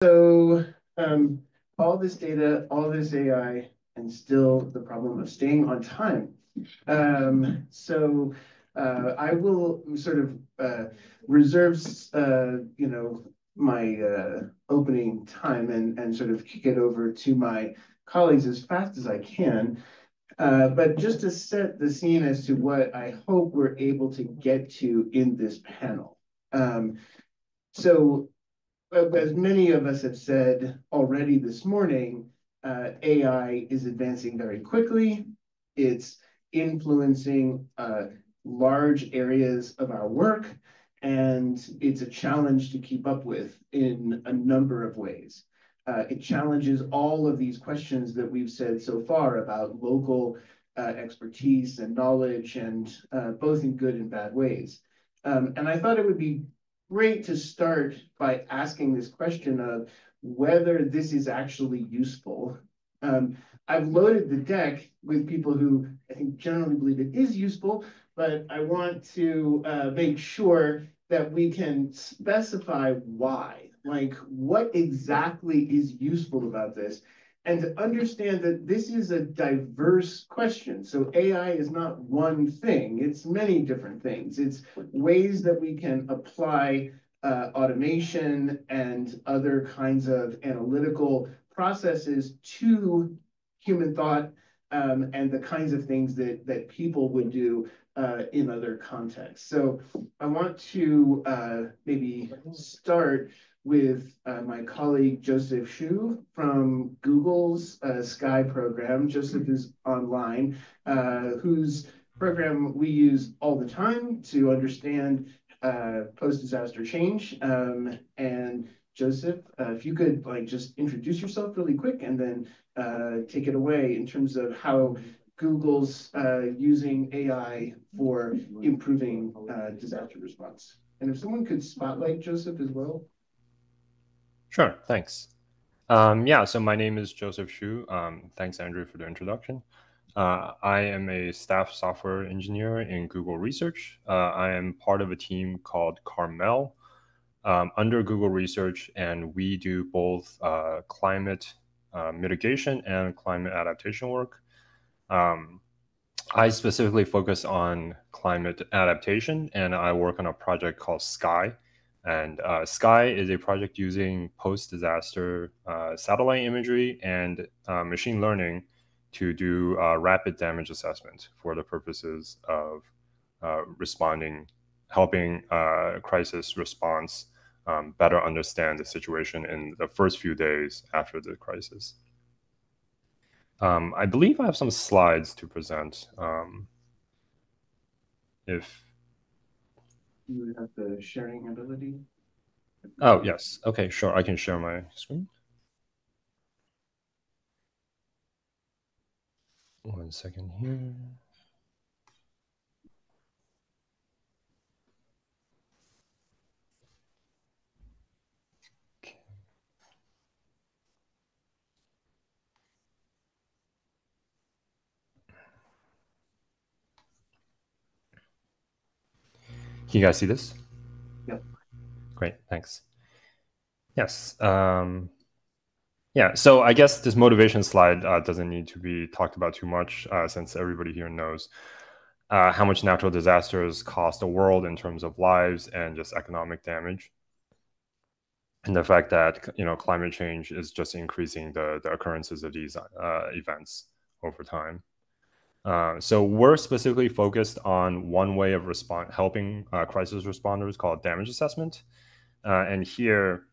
So all this data, all this AI, and still the problem of staying on time. I will sort of reserve, my opening time and sort of kick it over to my colleagues as fast as I can. But just to set the scene as to what I hope we're able to get to in this panel. So as many of us have said already this morning, AI is advancing very quickly. It's influencing large areas of our work, and it's a challenge to keep up with in a number of ways. It challenges all of these questions that we've said so far about local expertise and knowledge, and both in good and bad ways. And I thought it would be great to start by asking this question of whether this is actually useful. I've loaded the deck with people who I think generally believe it is useful, but I want to make sure that we can specify why, like what exactly is useful about this, and to understand that this is a diverse question. So AI is not one thing, it's many different things. It's ways that we can apply automation and other kinds of analytical processes to human thought, and the kinds of things that people would do in other contexts. So I want to maybe start with my colleague Joseph Xu from Google's SKAI program. Joseph is online, whose program we use all the time to understand post-disaster change. And Joseph, if you could just introduce yourself really quick and then take it away in terms of how Google's using AI for improving disaster response. And if someone could spotlight Joseph as well. Sure, thanks. So my name is Joseph Xu. Thanks, Andrew, for the introduction. I am a staff software engineer in Google Research. I am part of a team called Carmel under Google Research, and we do both climate mitigation and climate adaptation work. I specifically focus on climate adaptation, and I work on a project called SKAI. And SKAI is a project using post-disaster satellite imagery and machine learning to do rapid damage assessment for the purposes of helping crisis response better understand the situation in the first few days after the crisis. I believe I have some slides to present. If you have the sharing ability. Oh, yes. Okay, sure. I can share my screen. One second here. Okay. Can you guys see this? Yep. Great, thanks. Yes. Yeah, so I guess this motivation slide doesn't need to be talked about too much since everybody here knows how much natural disasters cost the world in terms of lives and just economic damage. And the fact that climate change is just increasing the occurrences of these events over time. So we're specifically focused on one way of helping crisis responders called damage assessment. And here,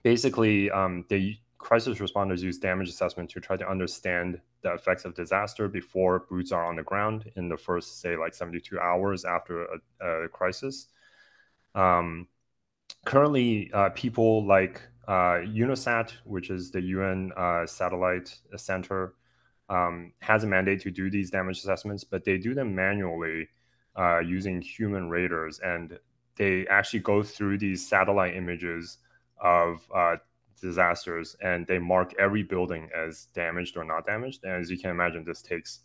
basically, the crisis responders use damage assessment to try to understand the effects of disaster before boots are on the ground in the first, say, like 72 hours after a crisis. Currently, people like UNOSAT, which is the UN Satellite Center, has a mandate to do these damage assessments, but they do them manually using human raters, and they actually go through these satellite images of disasters, and they mark every building as damaged or not damaged. And as you can imagine, this takes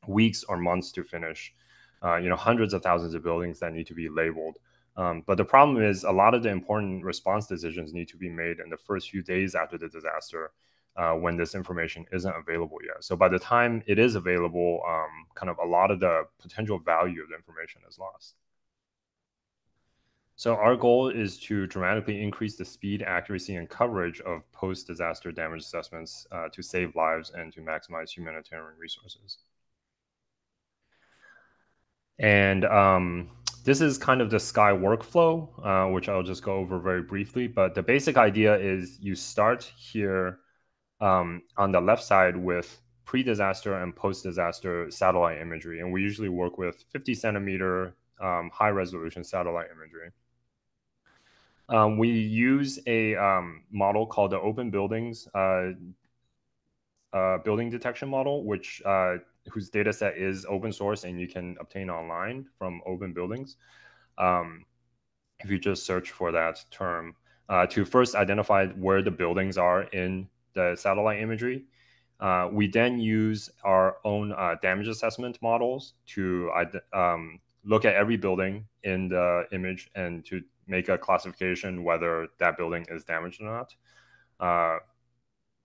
weeks or months to finish. Hundreds of thousands of buildings that need to be labeled But the problem is a lot of the important response decisions need to be made in the first few days after the disaster, when this information isn't available yet. So by the time it is available, kind of a lot of the potential value of the information is lost. So our goal is to dramatically increase the speed, accuracy, and coverage of post-disaster damage assessments to save lives and to maximize humanitarian resources. And this is kind of the SKAI workflow, which I'll just go over very briefly. But the basic idea is you start here on the left side with pre-disaster and post-disaster satellite imagery. And we usually work with 50 centimeter high-resolution satellite imagery. We use a model called the Open Buildings building detection model, which whose data set is open source and you can obtain online from Open Buildings. If you just search for that term, to first identify where the buildings are in the satellite imagery. We then use our own damage assessment models to look at every building in the image and to make a classification whether that building is damaged or not.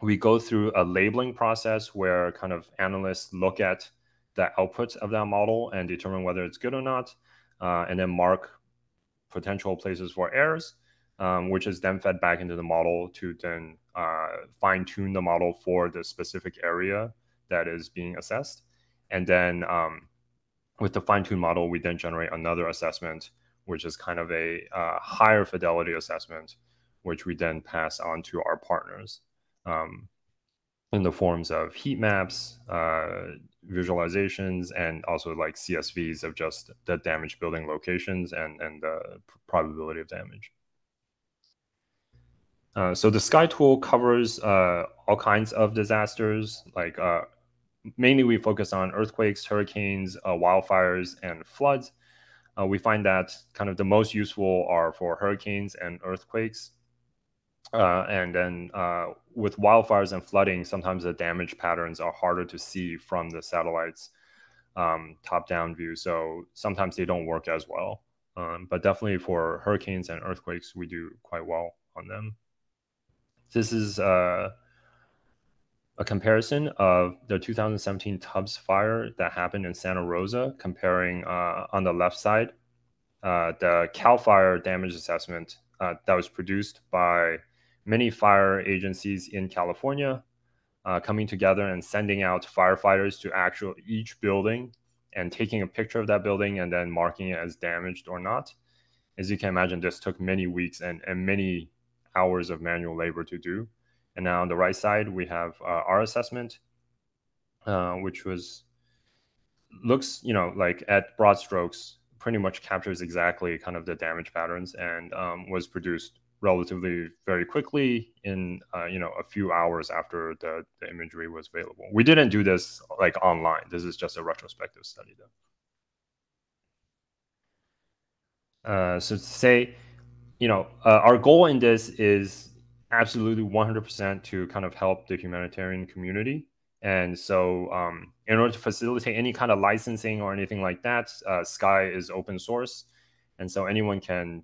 We go through a labeling process where kind of analysts look at the output of that model and determine whether it's good or not, and then mark potential places for errors, which is then fed back into the model to then fine-tune the model for the specific area that is being assessed. And then with the fine-tuned model, we then generate another assessment, which is kind of a higher fidelity assessment, which we then pass on to our partners in the forms of heat maps, visualizations, and also like CSVs of just the damaged building locations and the probability of damage. So the SKAI tool covers all kinds of disasters, like mainly we focus on earthquakes, hurricanes, wildfires, and floods. We find that kind of the most useful are for hurricanes and earthquakes. And then with wildfires and flooding, sometimes the damage patterns are harder to see from the satellite's top-down view. So sometimes they don't work as well. But definitely for hurricanes and earthquakes, we do quite well on them. This is a comparison of the 2017 Tubbs fire that happened in Santa Rosa, comparing on the left side, the CAL FIRE damage assessment that was produced by many fire agencies in California, coming together and sending out firefighters to each building and taking a picture of that building and then marking it as damaged or not. As you can imagine, this took many weeks and many hours of manual labor to do. And now on the right side, we have our assessment, which looks, like at broad strokes, pretty much captures exactly kind of the damage patterns and was produced relatively very quickly in a few hours after the imagery was available. We didn't do this like online. This is just a retrospective study though. So to say, our goal in this is absolutely 100% to kind of help the humanitarian community. And so in order to facilitate any kind of licensing or anything like that, SKAI is open source. And so anyone can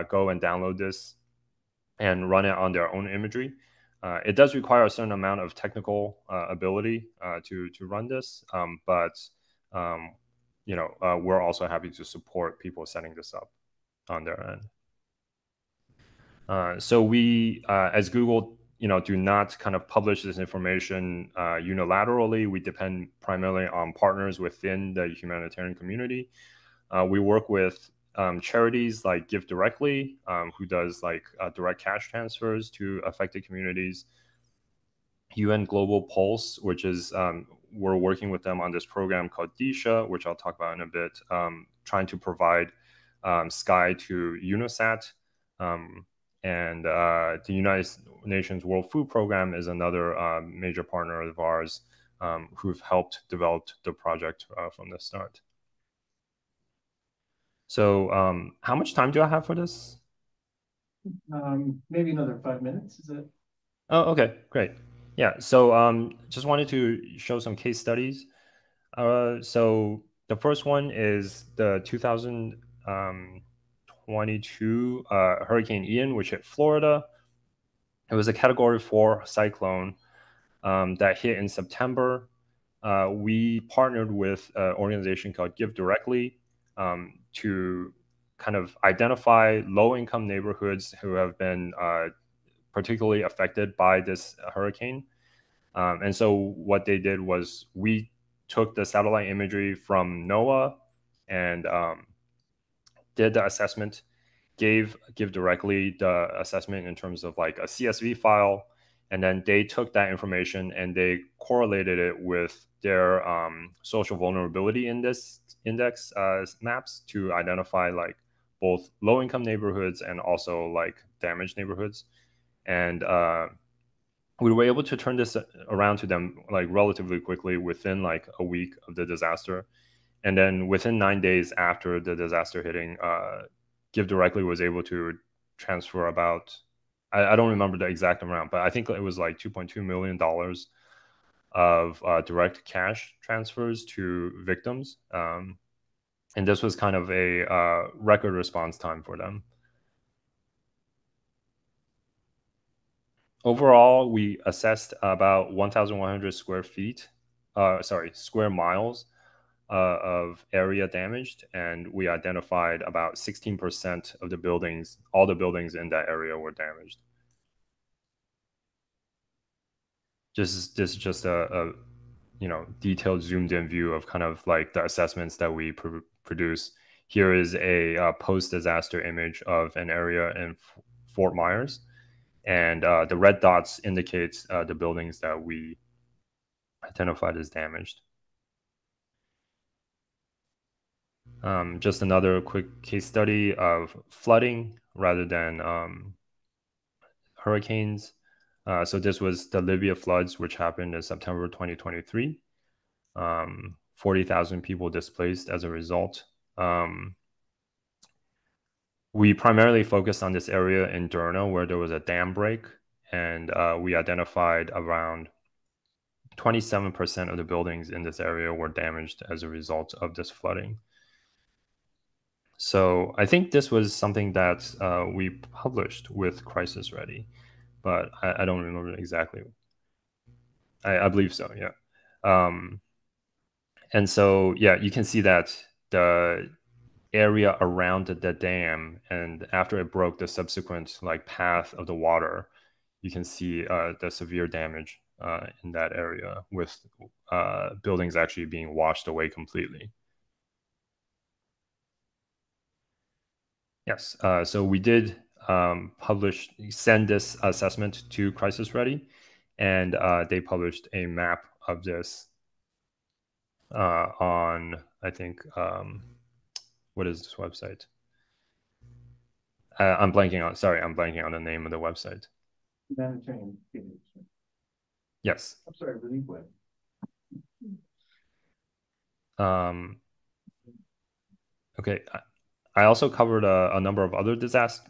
go and download this and run it on their own imagery. It does require a certain amount of technical ability to run this, but we're also happy to support people setting this up on their end. So we, as Google, do not kind of publish this information unilaterally. We depend primarily on partners within the humanitarian community. We work with charities like Give Directly, who does like direct cash transfers to affected communities. UN Global Pulse, which is, we're working with them on this program called DISHA, which I'll talk about in a bit, trying to provide SKAI to UNOSAT. And the United Nations World Food Program is another major partner of ours who've helped develop the project from the start. So how much time do I have for this? Maybe another 5 minutes, is it? Oh, okay, great. Yeah, so just wanted to show some case studies. So the first one is the 2020 2022 Hurricane Ian, which hit Florida. It was a Category 4 cyclone that hit in September. We partnered with an organization called Give Directly to kind of identify low-income neighborhoods who have been particularly affected by this hurricane. And so what they did was we took the satellite imagery from NOAA and did the assessment, gave Give Directly the assessment in terms of like a CSV file, and then they took that information and they correlated it with their social vulnerability index maps to identify like both low-income neighborhoods and also like damaged neighborhoods. And we were able to turn this around to them like relatively quickly within like a week of the disaster. And then within 9 days after the disaster hitting, Give Directly was able to transfer about, I don't remember the exact amount, but I think it was like $2.2 million of direct cash transfers to victims. And this was kind of a record response time for them. Overall, we assessed about 1,100 square miles of area damaged, and we identified about 16% of the buildings, all the buildings in that area were damaged. This is just a detailed zoomed in view of kind of like the assessments that we produce. Here is a post-disaster image of an area in Fort Myers, and the red dots indicates the buildings that we identified as damaged. Just another quick case study of flooding rather than hurricanes. So this was the Libya floods, which happened in September 2023. 40,000 people displaced as a result. We primarily focused on this area in Derna where there was a dam break, and we identified around 27% of the buildings in this area were damaged as a result of this flooding. So I think this was something that we published with CrisisReady, but I don't remember exactly. I believe so, yeah. And so, yeah, you can see that the area around the dam, and after it broke, the subsequent like path of the water, you can see the severe damage in that area with buildings actually being washed away completely. Yes, so we did send this assessment to CrisisReady, and they published a map of this on, I think, what is this website? I'm blanking on the name of the website. Yes. I'm sorry, Relief Web. Okay. I also covered a number of other disasters.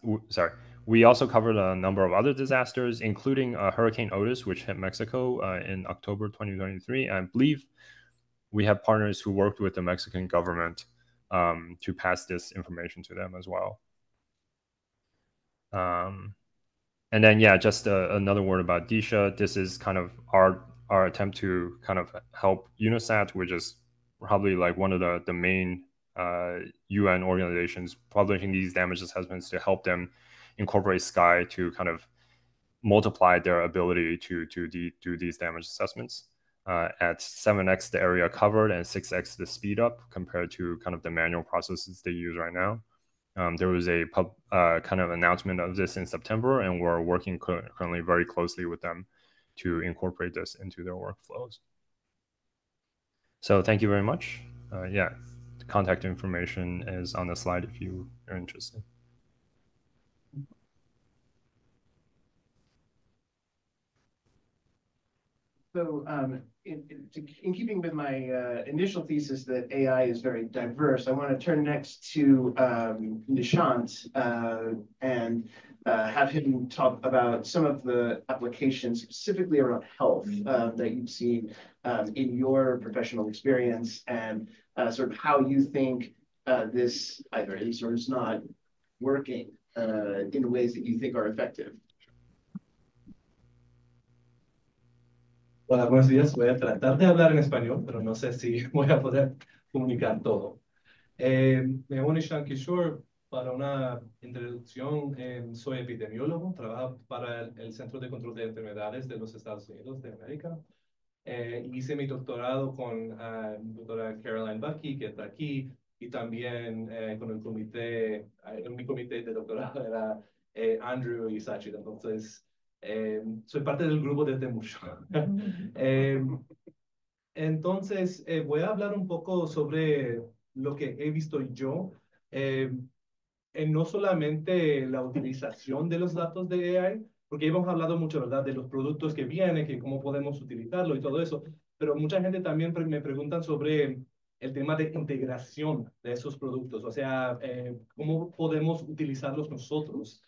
We also covered a number of other disasters, including Hurricane Otis, which hit Mexico in October 2023. And I believe we have partners who worked with the Mexican government to pass this information to them as well. And then, yeah, just another word about DSHA. This is kind of our attempt to kind of help UNISAT, which is probably like one of the main UN organizations publishing these damage assessments to help them incorporate SKAI to kind of multiply their ability to do these damage assessments at 7x the area covered and 6x the speed up compared to kind of the manual processes they use right now. There was a kind of announcement of this in September, and we're working currently very closely with them to incorporate this into their workflows. So thank you very much. Yeah, the contact information is on the slide if you are interested. So in keeping with my initial thesis that AI is very diverse, I want to turn next to Nishant and have him talk about some of the applications specifically around health that you've seen in your professional experience, and sort of how you think this either is or is not working in ways that you think are effective? Hola, buenos días. Voy a tratar de hablar en español, pero no sé si voy a poder comunicar todo. Me llamo Nishant Kishore. Para una introducción, soy epidemiólogo, trabajo para el Centro de Control de Enfermedades de los Estados Unidos de América. Hice mi doctorado con doctora Caroline Bucky, que está aquí, y también con el comité, en mi comité de doctorado era Andrew y Sachi. Entonces, soy parte del grupo desde mucho. Entonces, voy a hablar un poco sobre lo que he visto yo, en no solamente la utilización de los datos de AI, porque hemos hablado mucho, ¿verdad?, de los productos que vienen, que cómo podemos utilizarlo y todo eso, pero mucha gente también me pregunta sobre el tema de integración de esos productos, o sea, cómo podemos utilizarlos nosotros,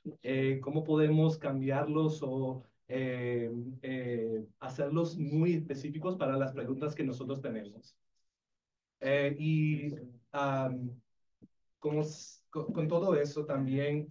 cómo podemos cambiarlos o hacerlos muy específicos para las preguntas que nosotros tenemos. Y con todo eso también,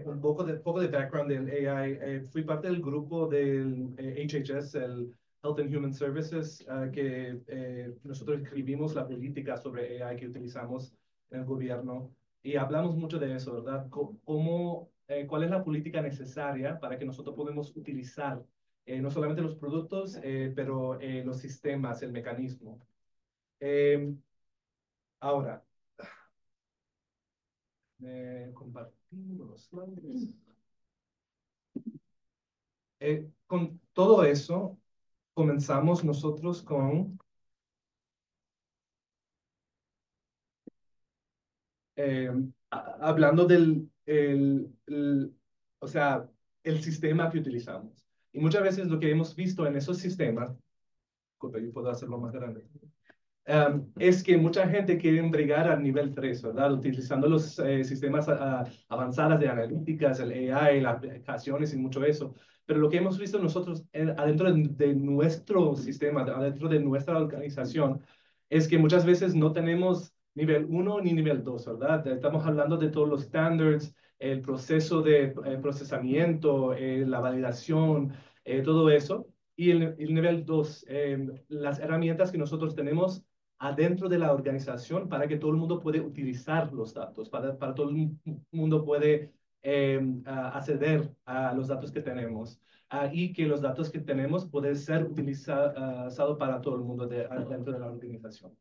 un poco de background del AI. Fui parte del grupo del HHS, el Health and Human Services, que nosotros escribimos la política sobre AI que utilizamos en el gobierno. Y hablamos mucho de eso, ¿verdad? ¿Cuál es la política necesaria para que nosotros podamos utilizar no solamente los productos, pero los sistemas, el mecanismo? Ahora, compartir los slides. Con todo eso, comenzamos nosotros con hablando o sea, el sistema que utilizamos. Y muchas veces lo que hemos visto en esos sistemas, yo puedo hacerlo más grande, es que mucha gente quiere bregar al nivel 3, ¿verdad? Utilizando los sistemas avanzados de analíticas, el AI, las aplicaciones y mucho eso. Pero lo que hemos visto nosotros adentro de nuestro sistema, adentro de nuestra organización, es que muchas veces no tenemos nivel 1 ni nivel 2, ¿verdad? Estamos hablando de todos los standards, el proceso de procesamiento, la validación, todo eso. Y el nivel 2, las herramientas que nosotros tenemos adentro de la organización para que todo el mundo puede utilizar los datos, para todo el mundo puede acceder a los datos que tenemos y que los datos que tenemos pueden ser utilizados para todo el mundo dentro de la organización.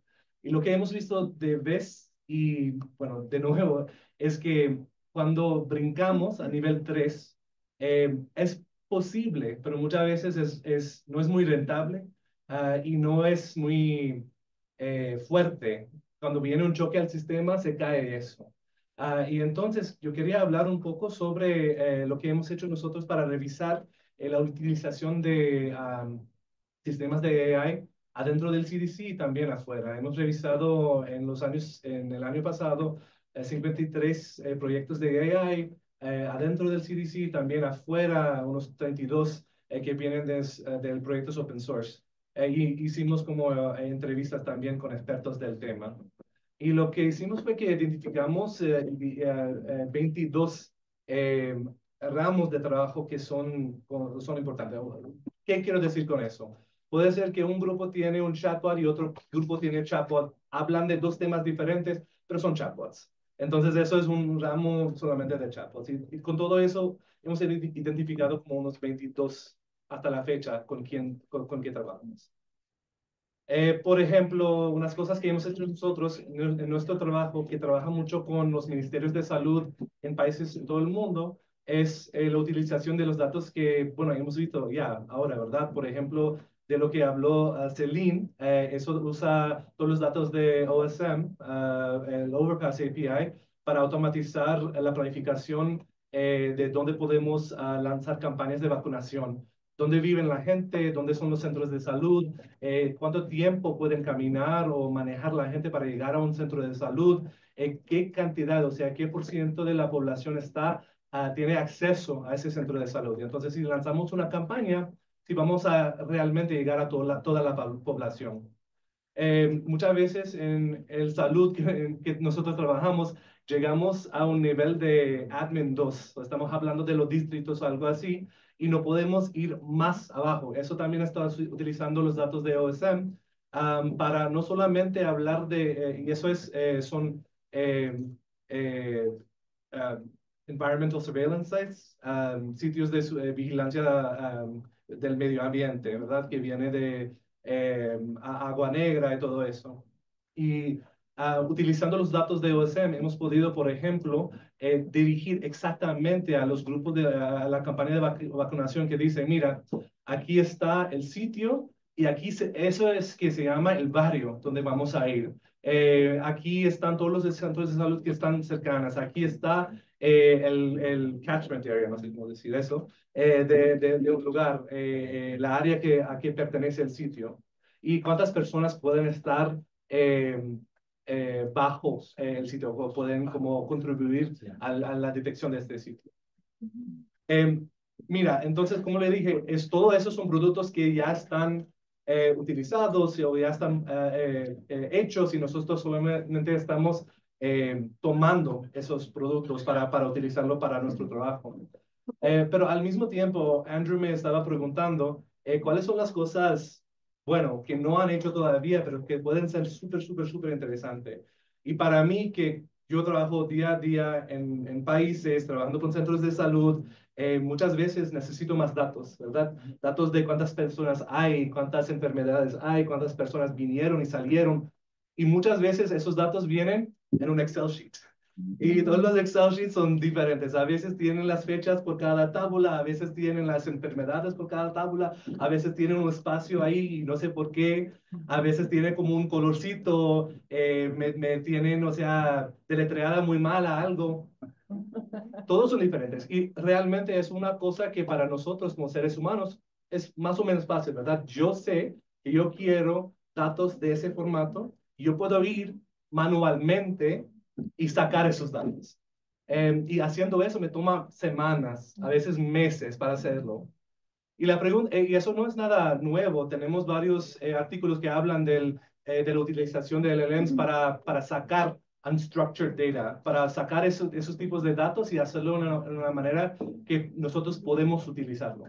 Y lo que hemos visto de vez y, bueno, de nuevo, es que cuando brincamos a nivel 3, es posible, pero muchas veces no es muy rentable y no es muy fuerte. Cuando viene un choque al sistema, se cae eso. Y entonces yo quería hablar un poco sobre lo que hemos hecho nosotros para revisar la utilización de sistemas de AI adentro del CDC y también afuera. Hemos revisado en el año pasado 53 proyectos de AI adentro del CDC y también afuera, unos 32 que vienen del proyectos open source. Y hicimos como entrevistas también con expertos del tema. Y lo que hicimos fue que identificamos 22 ramos de trabajo que son importantes. ¿Qué quiero decir con eso? Puede ser que un grupo tiene un chatbot y otro grupo tiene chatbot. Hablan de dos temas diferentes, pero son chatbots. Entonces, eso es un ramo solamente de chatbots. Y con todo eso, hemos identificado como unos 22 hasta la fecha con qué trabajamos. Por ejemplo, unas cosas que hemos hecho nosotros en nuestro trabajo, que trabaja mucho con los ministerios de salud en países en todo el mundo, es la utilización de los datos que, bueno, hemos visto ya ahora, ¿verdad? Por ejemplo, de lo que habló Celine, eso usa todos los datos de OSM, el Overpass API, para automatizar la planificación de dónde podemos lanzar campañas de vacunación, dónde viven la gente, dónde son los centros de salud, cuánto tiempo pueden caminar o manejar la gente para llegar a un centro de salud, qué cantidad, o sea, qué por ciento de la población tiene acceso a ese centro de salud. Y entonces, si lanzamos una campaña, si vamos a realmente llegar a toda la población. Muchas veces en el salud que nosotros trabajamos, llegamos a un nivel de admin 2, estamos hablando de los distritos o algo así, y no podemos ir más abajo. Eso también está utilizando los datos de OSM para no solamente hablar de, y eso es, son eh, environmental surveillance sites, sitios de vigilancia del medio ambiente, ¿verdad? Que viene de agua negra y todo eso. Y utilizando los datos de OSM hemos podido, por ejemplo, dirigir exactamente a los grupos a la campaña de vacunación que dice, mira, aquí está el sitio y aquí eso es que se llama el barrio donde vamos a ir. Aquí están todos los centros de salud que están cercanas. Aquí está el catchment area, no sé cómo decir eso, de un lugar, la área a que pertenece el sitio. Y cuántas personas pueden estar bajo el sitio, o pueden como contribuir a la detección de este sitio. Mira, entonces, como le dije, todo eso son productos que ya están utilizados o ya están hechos y nosotros solamente estamos tomando esos productos para utilizarlo para nuestro trabajo. Pero al mismo tiempo, Andrew me estaba preguntando cuáles son las cosas, bueno, que no han hecho todavía, pero que pueden ser súper interesantes. Y para mí, que yo trabajo día a día en países, trabajando con centros de salud, muchas veces necesito más datos, ¿verdad? Datos de cuántas personas hay, cuántas enfermedades hay, cuántas personas vinieron y salieron. Y muchas veces esos datos vienen en un Excel sheet. Y todos los Excel sheets son diferentes. A veces tienen las fechas por cada tábula, a veces tienen las enfermedades por cada tábula, a veces tienen un espacio ahí y no sé por qué, a veces tiene como un colorcito, me tienen, o sea, deletreada muy mal a algo. Todos son diferentes y realmente es una cosa que para nosotros como seres humanos es más o menos fácil, ¿verdad? Yo sé que yo quiero datos de ese formato y yo puedo ir manualmente y sacar esos datos. Y haciendo eso me toma semanas, a veces meses para hacerlo. Y la pregunta, y eso no es nada nuevo, tenemos varios artículos que hablan de la utilización de LLMs para sacar unstructured data, para sacar esos tipos de datos y hacerlo de una manera que nosotros podemos utilizarlo.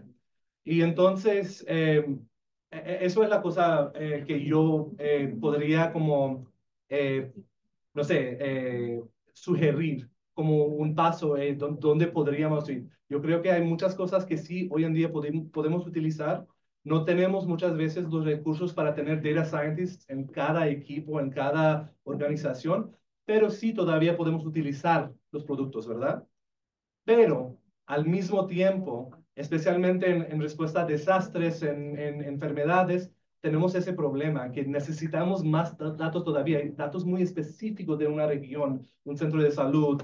Y entonces, eso es la cosa que yo podría como, no sé, sugerir como un paso donde podríamos ir. Yo creo que hay muchas cosas que sí hoy en día podemos utilizar. No tenemos muchas veces los recursos para tener data scientists en cada equipo, en cada organización, pero sí todavía podemos utilizar los productos, ¿verdad? Pero al mismo tiempo, especialmente en respuesta a desastres, en enfermedades, tenemos ese problema que necesitamos más datos todavía, datos muy específicos de una región, un centro de salud,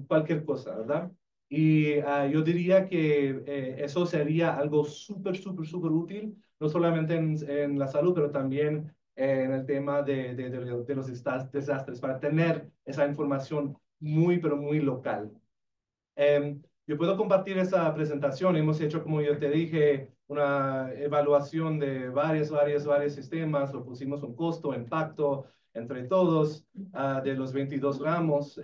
cualquier cosa, ¿verdad? Y yo diría que eso sería algo súper útil, no solamente en la salud, pero también en el tema de los desastres, para tener esa información pero muy local. Yo puedo compartir esa presentación. Hemos hecho, como yo te dije, una evaluación de varios sistemas. Lo pusimos un costo, impacto entre todos de los 22 ramos.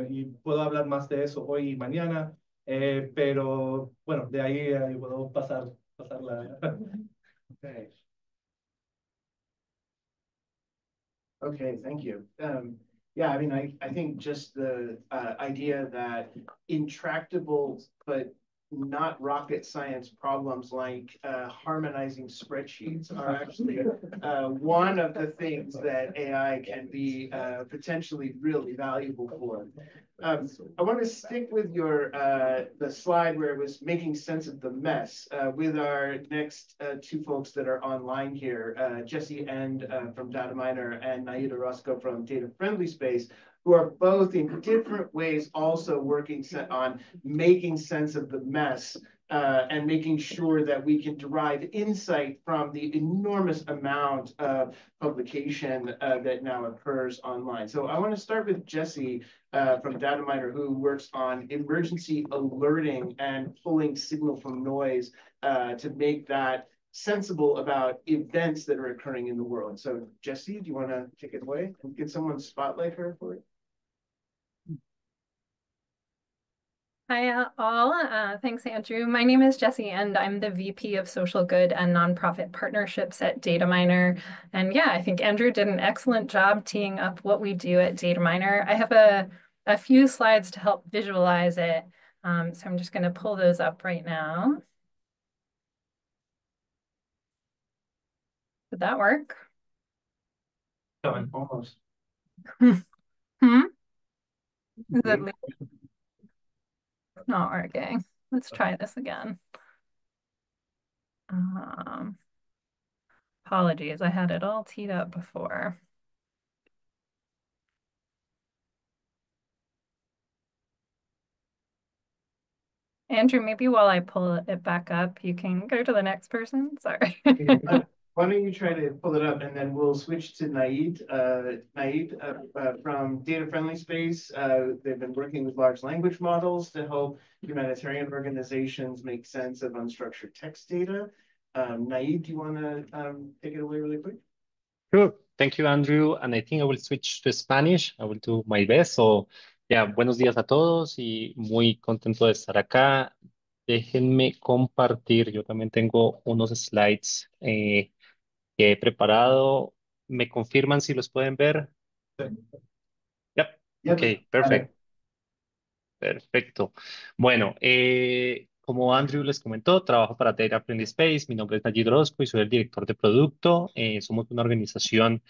Y puedo hablar más de eso hoy y mañana. Pero bueno, de ahí puedo pasar la... Okay. Okay, thank you. Yeah, I mean, I think just the idea that intractable but not rocket science problems like harmonizing spreadsheets are actually one of the things that AI can be potentially really valuable for. I want to stick with your the slide where it was making sense of the mess with our next two folks that are online here, Jessie End from Dataminr and Nayid Orozco from Data Friendly Space, who are both in different ways also working on making sense of the mess and making sure that we can derive insight from the enormous amount of publication that now occurs online. So I want to start with Jessie from Dataminr, who works on emergency alerting and pulling signal from noise to make that sensible about events that are occurring in the world. So Jessie, do you want to take it away? Can someone spotlight her for it? Hi all, thanks Andrew. My name is Jessie End. I'm the VP of Social Good and Nonprofit Partnerships at Dataminr. And yeah, I think Andrew did an excellent job teeing up what we do at Dataminr. I have a few slides to help visualize it. So I'm just going to pull those up right now. Did that work? Almost. Hmm? Is it not working? Let's try this again. Apologies, I had it all teed up before. Andrew, maybe while I pull it back up, you can go to the next person. Sorry. Why don't you try to pull it up and then we'll switch to Nayid. Nayid from Data Friendly Space. They've been working with large language models to help humanitarian organizations make sense of unstructured text data. Nayid, do you want to take it away really quick? Sure. Thank you, Andrew. And I think I will switch to Spanish. I will do my best. So, buenos días a todos y muy contento de estar acá. Déjenme compartir. Yo también tengo unos slides que he preparado. ¿Me confirman si los pueden ver? Yep. Yep. Ok, perfecto. Perfecto. Bueno, como Andrew les comentó, trabajo para Data Friendly Space. Mi nombre es Nayid Orozco y soy el director de producto. Somos una organización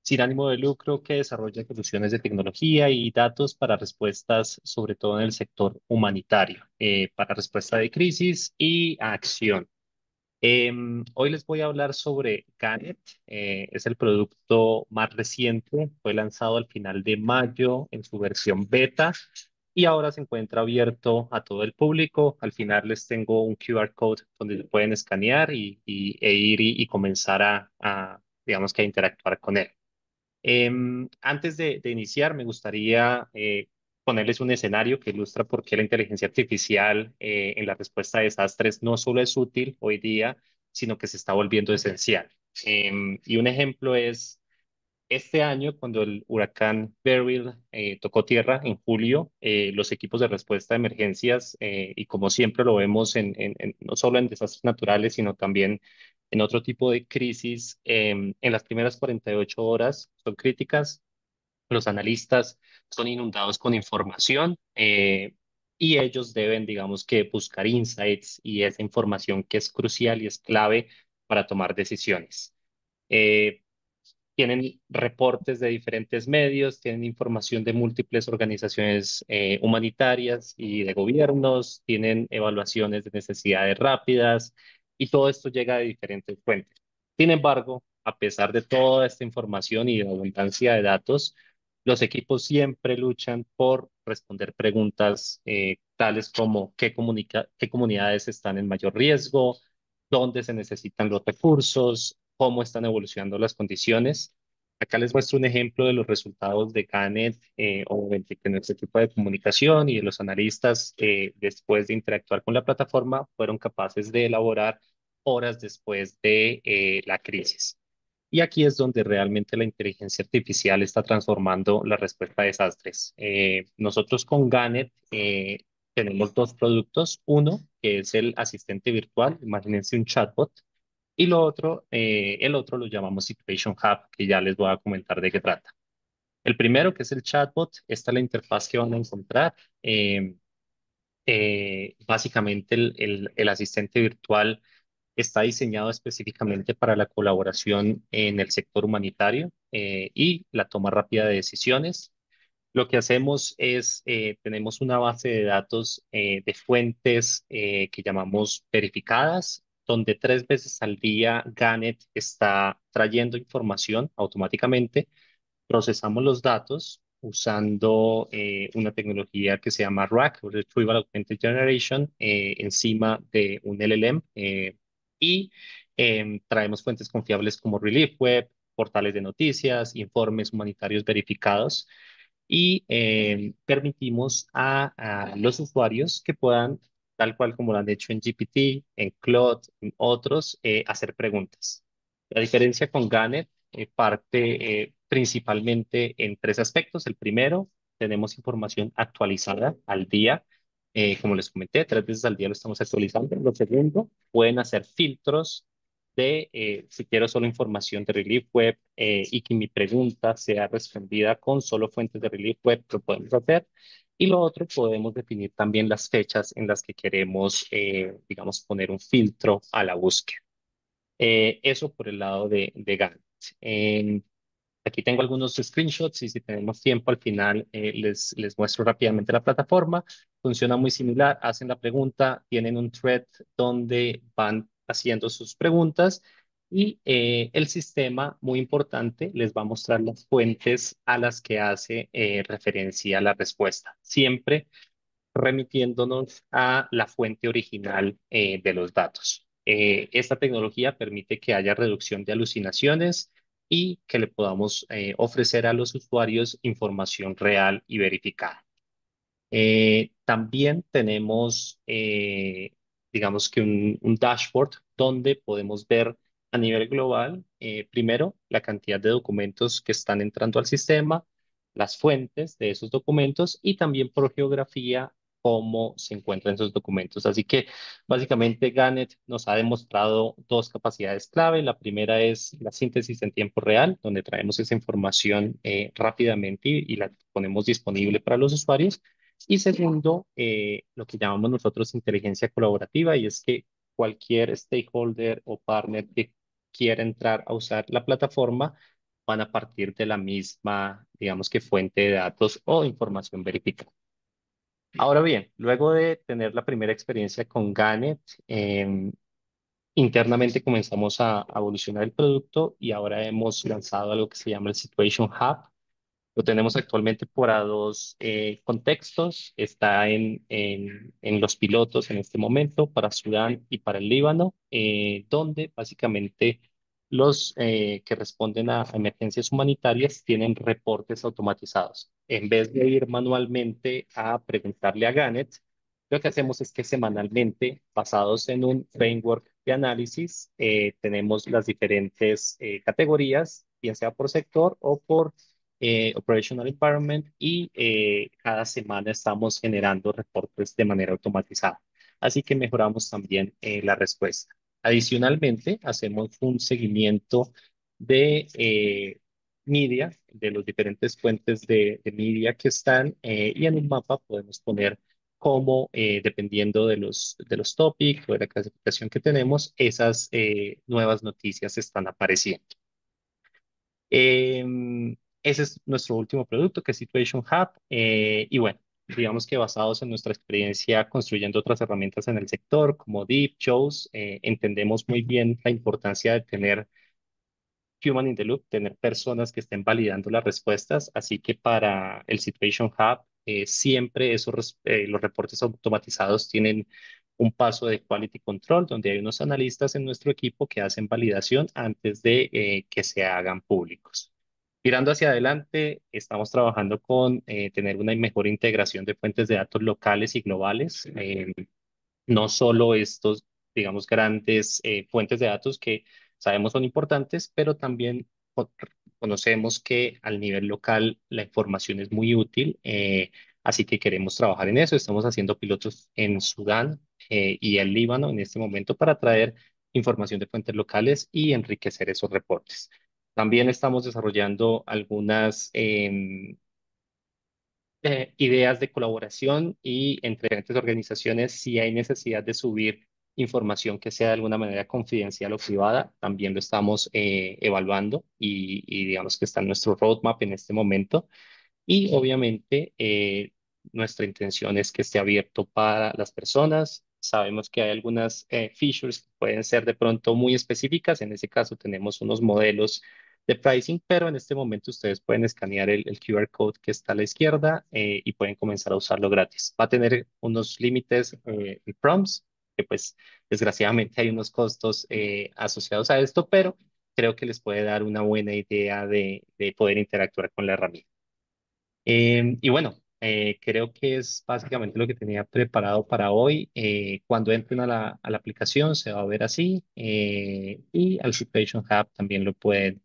sin ánimo de lucro que desarrolla soluciones de tecnología y datos para respuestas, sobre todo en el sector humanitario, para respuesta de crisis y acción. Hoy les voy a hablar sobre Ganet. Es el producto más reciente. Fue lanzado al final de mayo en su versión beta y ahora se encuentra abierto a todo el público. Al final les tengo un QR code donde pueden escanear e ir y comenzar digamos que a interactuar con él. Antes de iniciar, me gustaría ponerles un escenario que ilustra por qué la inteligencia artificial en la respuesta a desastres no solo es útil hoy día, sino que se está volviendo esencial. Y un ejemplo es este año, cuando el huracán Beryl tocó tierra en julio, los equipos de respuesta a emergencias, y como siempre lo vemos no solo en desastres naturales, sino también en otro tipo de crisis, en las primeras 48 horas son críticas. Los analistas son inundados con información y ellos deben, digamos que, buscar insights y esa información que es crucial y es clave para tomar decisiones. Tienen reportes de diferentes medios, tienen información de múltiples organizaciones humanitarias y de gobiernos, tienen evaluaciones de necesidades rápidas y todo esto llega de diferentes fuentes. Sin embargo, a pesar de toda esta información y de la abundancia de datos, los equipos siempre luchan por responder preguntas tales como qué comunidades están en mayor riesgo, dónde se necesitan los recursos, cómo están evolucionando las condiciones. Acá les muestro un ejemplo de los resultados de Canet, obviamente que nuestro equipo de comunicación y de los analistas, después de interactuar con la plataforma, fueron capaces de elaborar horas después de la crisis. Y aquí es donde realmente la inteligencia artificial está transformando la respuesta a desastres. Nosotros con Ganet tenemos dos productos. Uno, que es el asistente virtual, imagínense un chatbot, y el otro lo llamamos Situation Hub, que ya les voy a comentar de qué trata. El primero, que es el chatbot, esta es la interfaz que van a encontrar. Básicamente, el asistente virtual está diseñado específicamente para la colaboración en el sector humanitario y la toma rápida de decisiones. Lo que hacemos es, tenemos una base de datos de fuentes que llamamos verificadas, donde 3 veces al día Ganet está trayendo información automáticamente. Procesamos los datos usando una tecnología que se llama RAG, Retrieval Augmented Generation, encima de un LLM, y traemos fuentes confiables como Relief Web, portales de noticias, informes humanitarios verificados y permitimos a los usuarios que puedan tal cual como lo han hecho en GPT, en Claude, en otros, hacer preguntas. La diferencia con Gannett parte principalmente en tres aspectos. El primero, tenemos información actualizada al día. Como les comenté, 3 veces al día lo estamos actualizando. Lo segundo, pueden hacer filtros de si quiero solo información de Relief Web y que mi pregunta sea respondida con solo fuentes de Relief Web, lo podemos hacer. Y lo otro, podemos definir también las fechas en las que queremos, digamos, poner un filtro a la búsqueda. Eso por el lado de Gantt. Aquí tengo algunos screenshots y si tenemos tiempo al final les muestro rápidamente la plataforma. Funciona muy similar, hacen la pregunta, tienen un thread donde van haciendo sus preguntas y el sistema, muy importante, les va a mostrar las fuentes a las que hace referencia la respuesta. Siempre remitiéndonos a la fuente original de los datos. Esta tecnología permite que haya reducción de alucinaciones y que le podamos ofrecer a los usuarios información real y verificada. También tenemos, digamos que un dashboard donde podemos ver a nivel global, primero, la cantidad de documentos que están entrando al sistema, las fuentes de esos documentos y también por geografía cómo se encuentran esos documentos. Así que básicamente Gannett nos ha demostrado dos capacidades clave. La primera es la síntesis en tiempo real, donde traemos esa información rápidamente y la ponemos disponible para los usuarios. Y segundo, lo que llamamos nosotros inteligencia colaborativa, y es que cualquier stakeholder o partner que quiera entrar a usar la plataforma van a partir de la misma, digamos que fuente de datos o información verificada. Ahora bien, luego de tener la primera experiencia con Gannett, internamente comenzamos a evolucionar el producto y ahora hemos lanzado algo que se llama el Situation Hub. Lo tenemos actualmente para dos contextos. Está en los pilotos en este momento para Sudán y para el Líbano, donde básicamente los que responden a emergencias humanitarias tienen reportes automatizados. En vez de ir manualmente a preguntarle a Gannett, lo que hacemos es que semanalmente, basados en un framework de análisis, tenemos las diferentes categorías, bien sea por sector o por Operational Environment y cada semana estamos generando reportes de manera automatizada. Así que mejoramos también la respuesta. Adicionalmente, hacemos un seguimiento de media, de los diferentes fuentes de media que están y en un mapa podemos poner cómo, dependiendo de los topics o de la clasificación que tenemos, esas nuevas noticias están apareciendo. Ese es nuestro último producto, que es Situation Hub. Y bueno, digamos que basados en nuestra experiencia construyendo otras herramientas en el sector, como Deep, Shows, entendemos muy bien la importancia de tener human in the loop, tener personas que estén validando las respuestas. Así que para el Situation Hub, siempre los reportes automatizados tienen un paso de quality control, donde hay unos analistas en nuestro equipo que hacen validación antes de que se hagan públicos. Mirando hacia adelante, estamos trabajando con tener una mejor integración de fuentes de datos locales y globales. No solo estos, digamos, grandes fuentes de datos que sabemos son importantes, pero también conocemos que al nivel local la información es muy útil, así que queremos trabajar en eso. Estamos haciendo pilotos en Sudán y el Líbano en este momento para traer información de fuentes locales y enriquecer esos reportes. También estamos desarrollando algunas ideas de colaboración y entre diferentes organizaciones, si hay necesidad de subir información que sea de alguna manera confidencial o privada, también lo estamos evaluando y digamos que está en nuestro roadmap en este momento. Y obviamente nuestra intención es que esté abierto para las personas. Sabemos que hay algunas features que pueden ser de pronto muy específicas. En ese caso tenemos unos modelos de pricing, pero en este momento ustedes pueden escanear el QR code que está a la izquierda y pueden comenzar a usarlo gratis. Va a tener unos límites en prompts, que pues desgraciadamente hay unos costos asociados a esto, pero creo que les puede dar una buena idea de poder interactuar con la herramienta. Y bueno, Creo que es básicamente lo que tenía preparado para hoy. Cuando entren a la aplicación se va a ver así, y al Situation Hub también lo pueden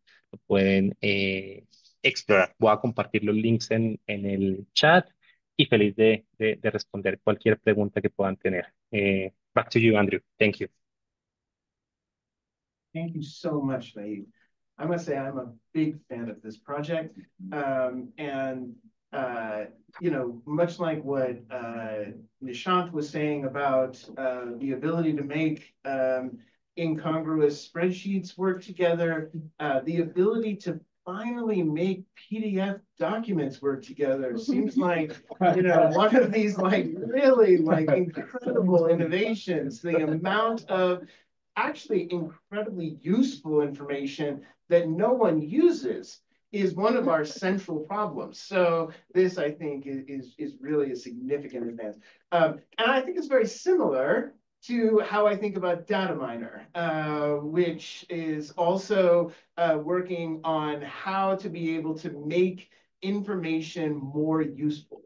explorar. Voy a compartir los links en el chat y feliz de responder cualquier pregunta que puedan tener. Back to you, Andrew. Thank you. Thank you so much, Nayid. I must say I'm a big fan of this project. You know, much like what Nishant was saying about the ability to make incongruous spreadsheets work together, the ability to finally make PDF documents work together seems like, you know, one of these like really like incredible innovations. The amount of actually incredibly useful information that no one uses is one of our central problems. So this, I think, is really a significant advance. And I think it's very similar to how I think about Dataminr, which is also working on how to be able to make information more useful.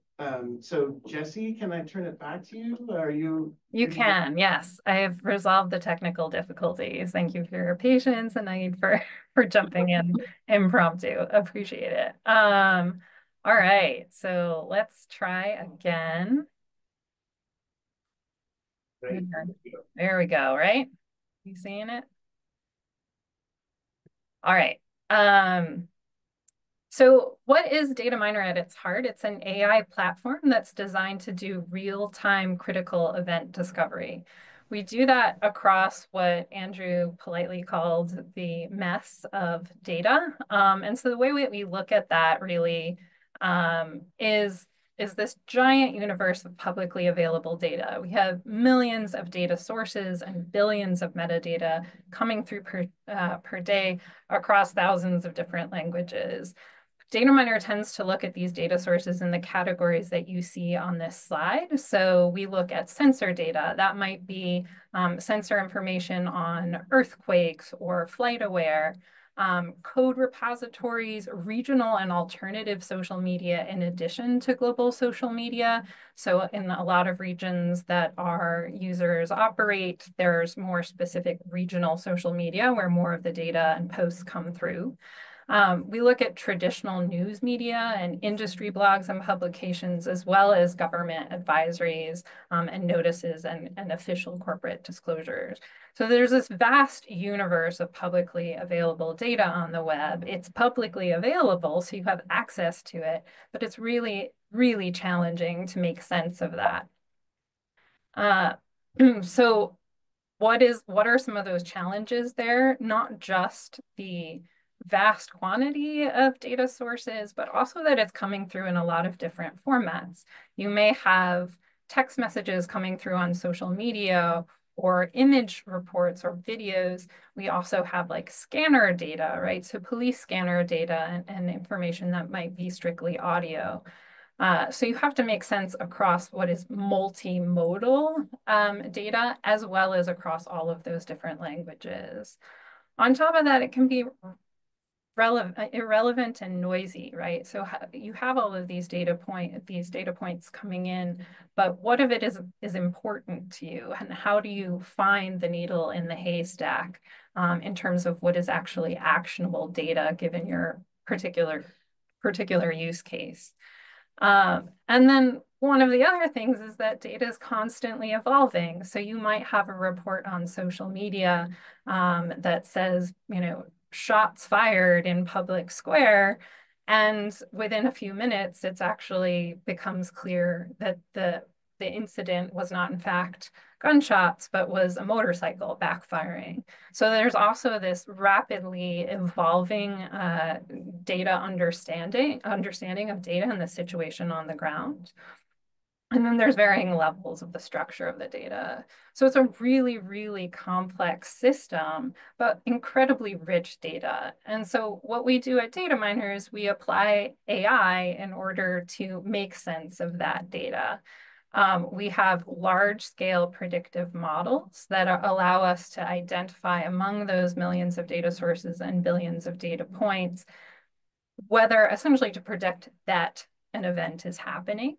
So Jessie, can I turn it back to you? Are you? You can, yes. I have resolved the technical difficulties. Thank you for your patience and Nayid for jumping in impromptu. Appreciate it. All right, so let's try again. Great. There we go, right? You seeing it? All right. So what is Dataminr at its heart? It's an AI platform that's designed to do real-time critical event discovery. We do that across what Andrew politely called the mess of data. And so the way we look at that really is this giant universe of publicly available data. We have millions of data sources and billions of metadata coming through per day across thousands of different languages. Dataminr tends to look at these data sources in the categories that you see on this slide. So we look at sensor data. That might be sensor information on earthquakes or FlightAware, code repositories, regional and alternative social media in addition to global social media. So in a lot of regions that our users operate, there's more specific regional social media where more of the data and posts come through. We look at traditional news media and industry blogs and publications, as well as government advisories and notices and official corporate disclosures. So there's this vast universe of publicly available data on the web. It's publicly available, so you have access to it, but it's really, really challenging to make sense of that. So what are some of those challenges there? Not just the vast quantity of data sources, but also that it's coming through in a lot of different formats. You may have text messages coming through on social media or image reports or videos. We also have like scanner data, right? So police scanner data and information that might be strictly audio. So you have to make sense across what is multimodal data, as well as across all of those different languages. On top of that, it can be irrelevant and noisy, right? So you have all of these data points coming in, but what of it is important to you, and how do you find the needle in the haystack in terms of what is actually actionable data given your particular use case? And then one of the other things is that data is constantly evolving. So you might have a report on social media that says, you know, shots fired in public square, and within a few minutes, it's actually becomes clear that the incident was not in fact gunshots, but was a motorcycle backfiring. So there's also this rapidly evolving data understanding of data and the situation on the ground. And then there's varying levels of the structure of the data. So it's a really, really complex system, but incredibly rich data. And so what we do at Dataminr is we apply AI in order to make sense of that data. We have large-scale predictive models that allow us to identify among those millions of data sources and billions of data points, whether essentially to predict that an event is happening.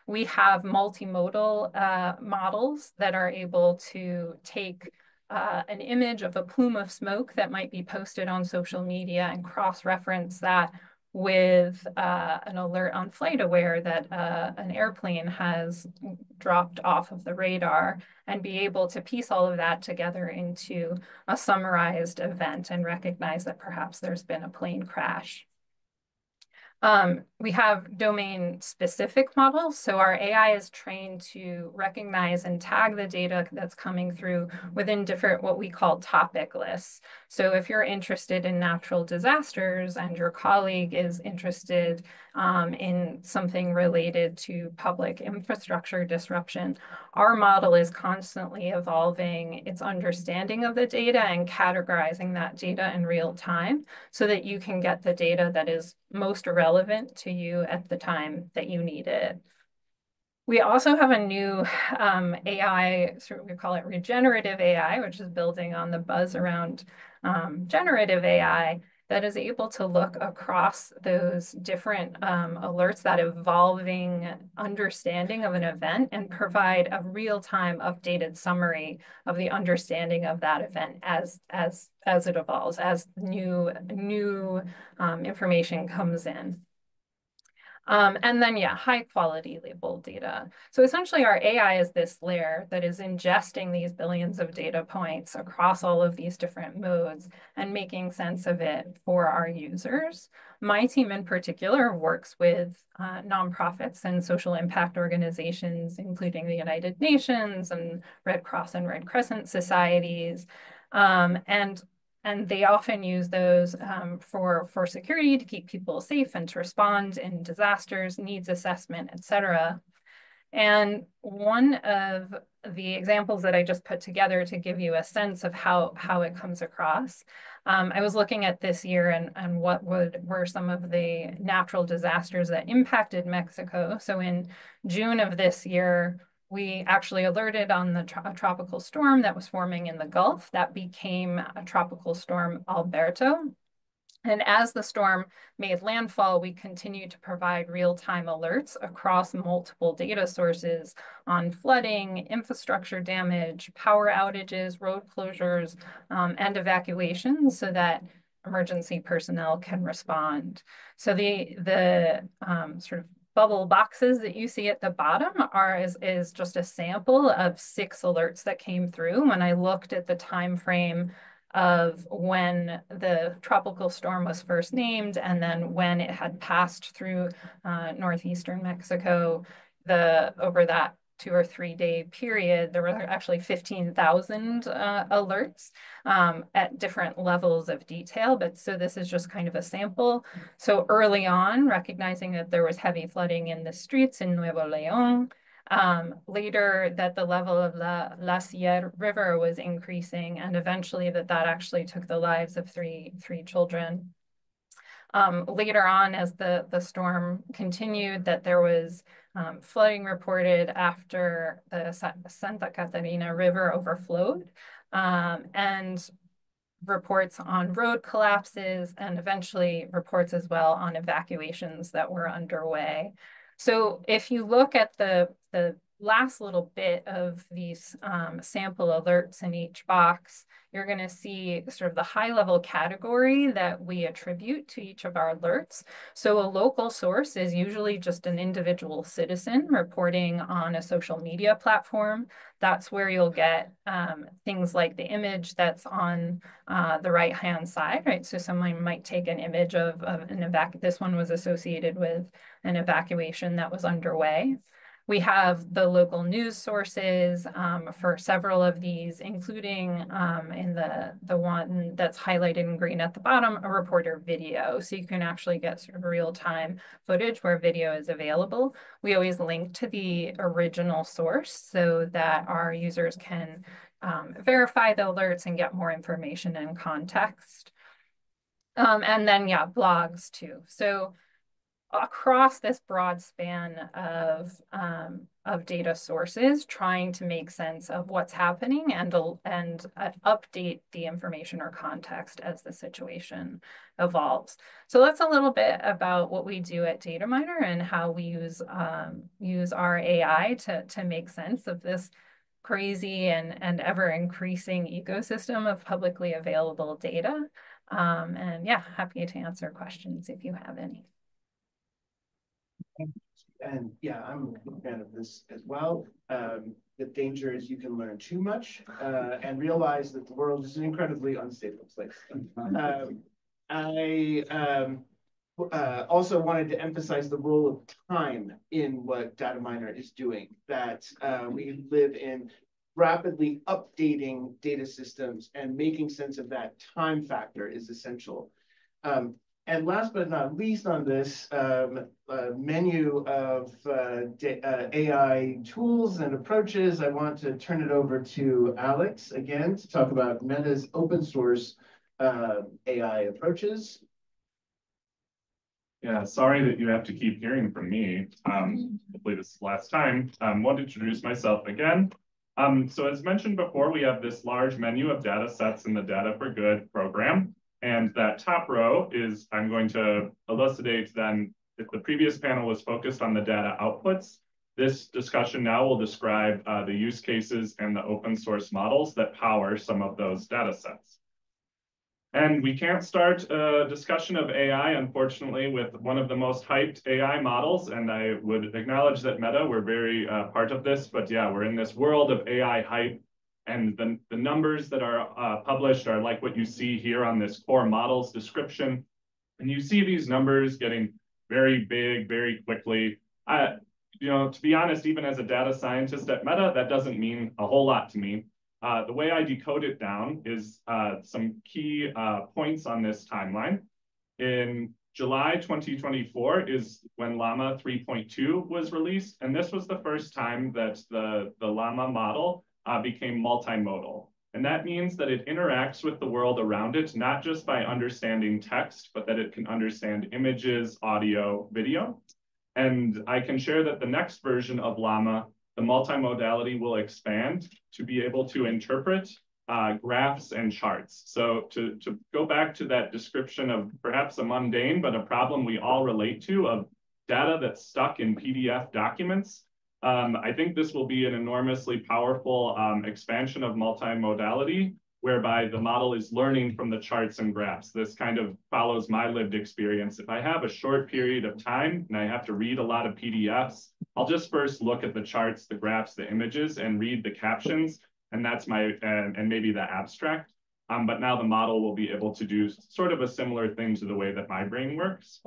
we have multimodal models that are able to take an image of a plume of smoke that might be posted on social media and cross-reference that with an alert on FlightAware that an airplane has dropped off of the radar, and be able to piece all of that together into a summarized event and recognize that perhaps there's been a plane crash. We have domain-specific models. So our AI is trained to recognize and tag the data that's coming through within different what we call topic lists. So if you're interested in natural disasters and your colleague is interested in something related to public infrastructure disruption, our model is constantly evolving its understanding of the data and categorizing that data in real time so that you can get the data that is most relevant to you at the time that you need it. We also have a new AI, we call it regenerative AI, which is building on the buzz around generative AI, that is able to look across those different alerts, that evolving understanding of an event, and provide a real-time updated summary of the understanding of that event as it evolves, as new information comes in. And then, yeah, high quality labeled data. So essentially our AI is this layer that is ingesting these billions of data points across all of these different modes and making sense of it for our users. My team in particular works with nonprofits and social impact organizations, including the United Nations and Red Cross and Red Crescent societies. And they often use those for security, to keep people safe and to respond in disasters, needs assessment, et cetera. And one of the examples that I just put together to give you a sense of how it comes across, I was looking at this year and what were some of the natural disasters that impacted Mexico. So in June of this year, we actually alerted on the tropical storm that was forming in the Gulf that became a tropical storm Alberto. And as the storm made landfall, we continued to provide real-time alerts across multiple data sources on flooding, infrastructure damage, power outages, road closures, and evacuations so that emergency personnel can respond. So the sort of bubble boxes that you see at the bottom is just a sample of 6 alerts that came through when I looked at the time frame of when the tropical storm was first named and then when it had passed through northeastern Mexico. Over that 2 or 3 day period, there were actually 15,000 alerts at different levels of detail. But so this is just kind of a sample. So early on, recognizing that there was heavy flooding in the streets in Nuevo León. Later, that the level of La Sierra River was increasing, and eventually that actually took the lives of three children. Later on, as the storm continued, that there was flooding reported after the Santa Catarina River overflowed, and reports on road collapses, and eventually reports as well on evacuations that were underway. So if you look at the last little bit of these sample alerts in each box, you're going to see sort of the high-level category that we attribute to each of our alerts. So a local source is usually just an individual citizen reporting on a social media platform. That's where you'll get things like the image that's on the right-hand side, right? So someone might take an image of an this one was associated with an evacuation that was underway. We have the local news sources for several of these, including in the one that's highlighted in green at the bottom, a reporter video. So you can actually get sort of real-time footage where video is available. We always link to the original source so that our users can verify the alerts and get more information and context. And then, yeah, blogs too. So across this broad span of data sources, trying to make sense of what's happening and update the information or context as the situation evolves. So that's a little bit about what we do at Dataminr and how we use our AI to make sense of this crazy and ever increasing ecosystem of publicly available data. And yeah, happy to answer questions if you have any. And yeah, I'm a big fan of this as well. The danger is you can learn too much and realize that the world is an incredibly unstable place. I also wanted to emphasize the role of time in what Dataminr is doing, that we live in rapidly updating data systems, and making sense of that time factor is essential. And last but not least on this menu of AI tools and approaches, I want to turn it over to Alex again to talk about Meta's open source AI approaches. Yeah, sorry that you have to keep hearing from me. Hopefully this is the last time. Want to introduce myself again. So as mentioned before, we have this large menu of data sets in the Data for Good program. And that top row is, I'm going to elucidate then, if the previous panel was focused on the data outputs, this discussion now will describe the use cases and the open source models that power some of those data sets. And we can't start a discussion of AI, unfortunately, with one of the most hyped AI models. And I would acknowledge that Meta, we're very part of this, but yeah, we're in this world of AI hype. And the numbers that are published are like what you see here on this core models description. And you see these numbers getting very big, very quickly. To be honest, even as a data scientist at Meta, that doesn't mean a whole lot to me. The way I decode it down is some key points on this timeline. In July 2024 is when Llama 3.2 was released. And this was the first time that the Llama model became multimodal. And that means that it interacts with the world around it, not just by understanding text, but that it can understand images, audio, video. And I can share that the next version of Llama, the multimodality will expand to be able to interpret graphs and charts. So to go back to that description of perhaps a mundane, but a problem we all relate to, of data that's stuck in PDF documents, I think this will be an enormously powerful expansion of multimodality, whereby the model is learning from the charts and graphs. This kind of follows my lived experience. If I have a short period of time and I have to read a lot of PDFs, I'll just first look at the charts, the graphs, the images, and read the captions. And that's and maybe the abstract. But now the model will be able to do sort of a similar thing to the way that my brain works.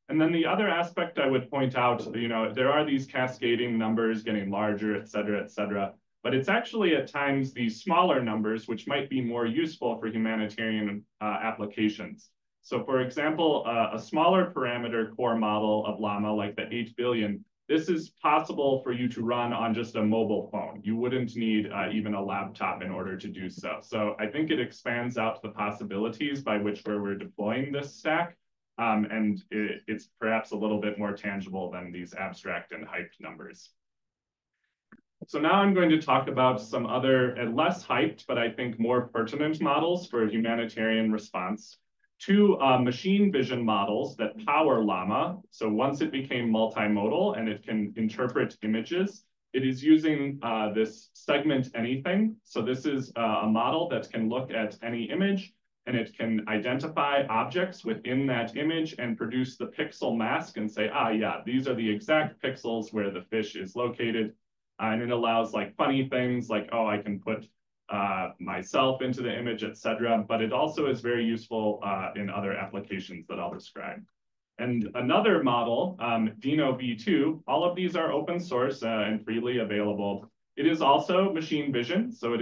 And then the other aspect I would point out, there are these cascading numbers getting larger, et cetera, but it's actually at times these smaller numbers which might be more useful for humanitarian applications. So for example, a smaller parameter core model of Llama, like the 8 billion, this is possible for you to run on just a mobile phone. You wouldn't need even a laptop in order to do so. So I think it expands out the possibilities by which we're deploying this stack. And it's perhaps a little bit more tangible than these abstract and hyped numbers. So now I'm going to talk about some other less hyped, but I think more pertinent models for humanitarian response. Two machine vision models that power Llama. So once it became multimodal and it can interpret images, it is using this segment anything. So this is a model that can look at any image, and it can identify objects within that image and produce the pixel mask and say, yeah, these are the exact pixels where the fish is located. And it allows like funny things like, I can put myself into the image, etc. But it also is very useful in other applications that I'll describe. And another model, Dino V2, all of these are open source and freely available. It is also machine vision. So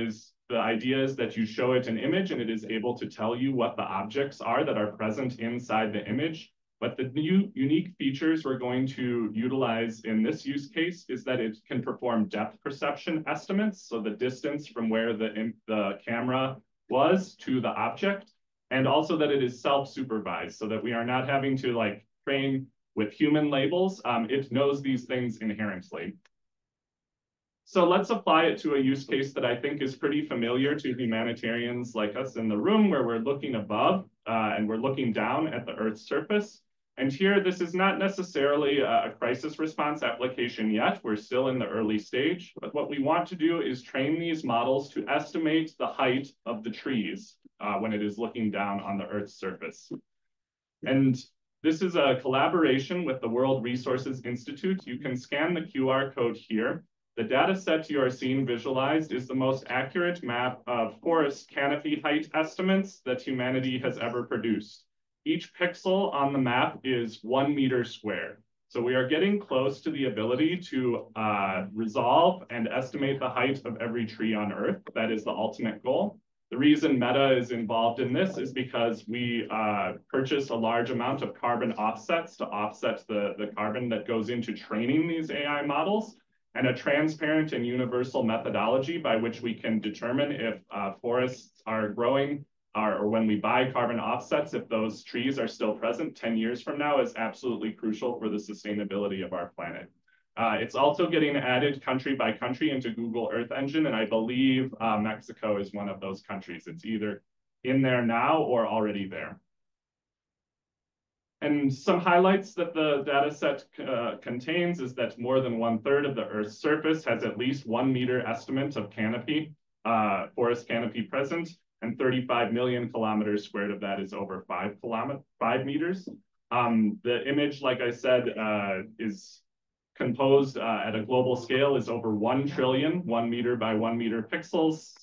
the idea is that you show it an image and it is able to tell you what the objects are that are present inside the image. But the new unique features we're going to utilize in this use case is that it can perform depth perception estimates, so the distance from where the camera was to the object, and also that it is self-supervised, so that we are not having to train with human labels, it knows these things inherently. So let's apply it to a use case that I think is pretty familiar to humanitarians like us in the room, where we're looking above and we're looking down at the Earth's surface. And here, this is not necessarily a crisis response application yet. We're still in the early stage. But what we want to do is train these models to estimate the height of the trees when it is looking down on the Earth's surface. And this is a collaboration with the World Resources Institute. You can scan the QR code here. The data set you are seeing visualized is the most accurate map of forest canopy height estimates that humanity has ever produced. Each pixel on the map is 1 meter square. So we are getting close to the ability to resolve and estimate the height of every tree on Earth. That is the ultimate goal. The reason Meta is involved in this is because we purchase a large amount of carbon offsets to offset the carbon that goes into training these AI models, and a transparent and universal methodology by which we can determine if forests are growing, or when we buy carbon offsets, if those trees are still present 10 years from now, is absolutely crucial for the sustainability of our planet. It's also getting added country by country into Google Earth Engine, and I believe Mexico is one of those countries. It's either in there now or already there. And some highlights that the data set contains is that more than 1/3 of the Earth's surface has at least 1 meter estimate of canopy, forest canopy present, and 35 million kilometers squared of that is over 5 meters. The image, like I said, is composed at a global scale is over 1 trillion, 1 meter by 1 meter pixels,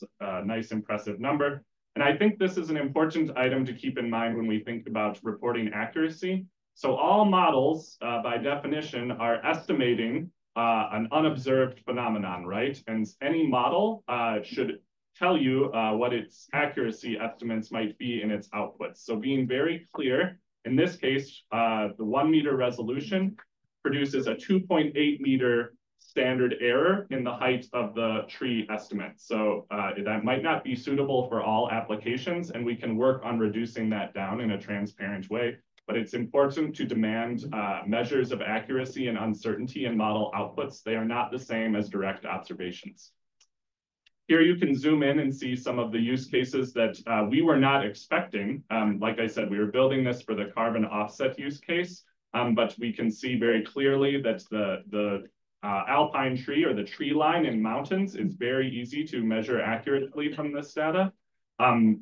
nice impressive number. And I think this is an important item to keep in mind when we think about reporting accuracy. So all models, by definition, are estimating an unobserved phenomenon, right? And any model should tell you what its accuracy estimates might be in its outputs. So being very clear, in this case, the 1 meter resolution produces a 2.8 meter standard error in the height of the tree estimate. So that might not be suitable for all applications, and we can work on reducing that down in a transparent way. But it's important to demand measures of accuracy and uncertainty in model outputs. They are not the same as direct observations. Here you can zoom in and see some of the use cases that we were not expecting. Like I said, we were building this for the carbon offset use case, but we can see very clearly that the alpine tree, or the tree line in mountains, is very easy to measure accurately from this data.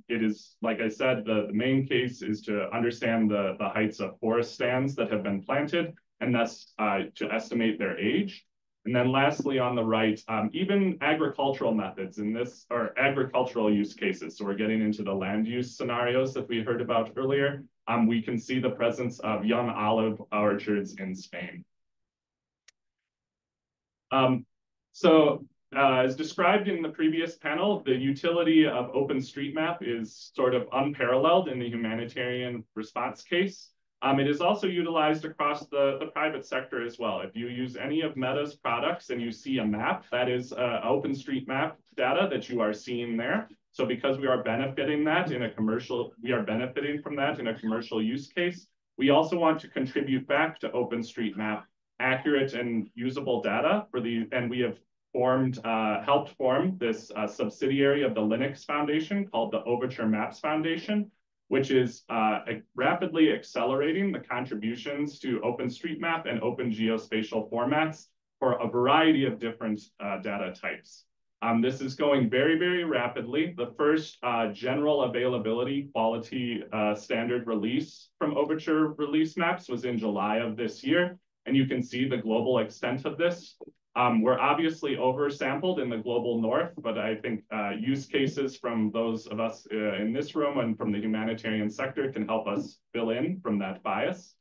It is, like I said, the main case is to understand the heights of forest stands that have been planted, and thus to estimate their age. And then lastly, on the right, even agricultural methods in this, or agricultural use cases. So we're getting into the land use scenarios that we heard about earlier. We can see the presence of young olive orchards in Spain. As described in the previous panel, the utility of OpenStreetMap is sort of unparalleled in the humanitarian response case. It is also utilized across the private sector as well. If you use any of Meta's products and you see a map, that is OpenStreetMap data that you are seeing there. So because we are benefiting from that in a commercial use case, we also want to contribute back to OpenStreetMap accurate and usable data and we have helped form this subsidiary of the Linux Foundation called the Overture Maps Foundation, which is rapidly accelerating the contributions to OpenStreetMap and open geospatial formats for a variety of different data types. This is going very, very rapidly. The first general availability quality standard release from Overture Release Maps was in July of this year, and you can see the global extent of this. We're obviously oversampled in the global north, but I think use cases from those of us in this room and from the humanitarian sector can help us fill in from that bias.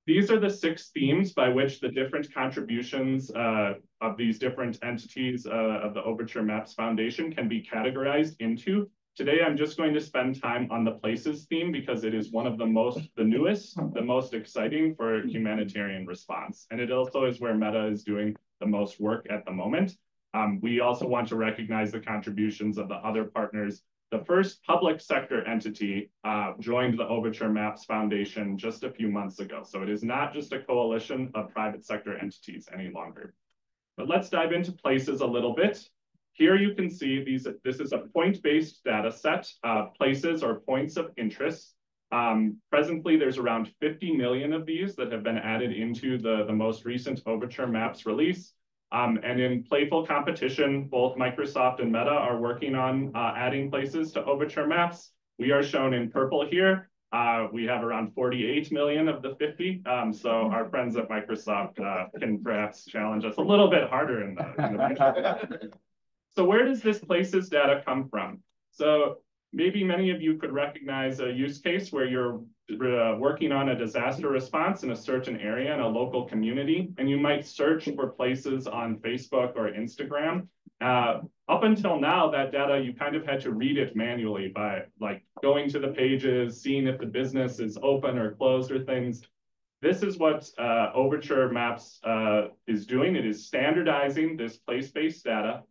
These are the 6 themes by which the different contributions of these different entities of the Overture Maps Foundation can be categorized into. Today, I'm just going to spend time on the places theme because it is one of the newest, the most exciting for humanitarian response. And it also is where Meta is doing the most work at the moment. We also want to recognize the contributions of the other partners the first public sector entity joined the Overture Maps Foundation just a few months ago. So it is not just a coalition of private sector entities any longer. But let's dive into places a little bit. Here you can see this is a point-based data set, places or points of interest. Presently, there's around 50 million of these that have been added into the most recent Overture Maps release. And in playful competition, both Microsoft and Meta are working on adding places to Overture Maps. We are shown in purple here. We have around 48 million of the 50. So our friends at Microsoft can perhaps challenge us a little bit harder in the future. So where does this places data come from? So maybe many of you could recognize a use case where you're working on a disaster response in a certain area in a local community, and you might search for places on Facebook or Instagram. Up until now, that data, you kind of had to read it manually by like going to the pages, seeing if the business is open or closed or things. This is what Overture Maps is doing. It is standardizing this place-based data.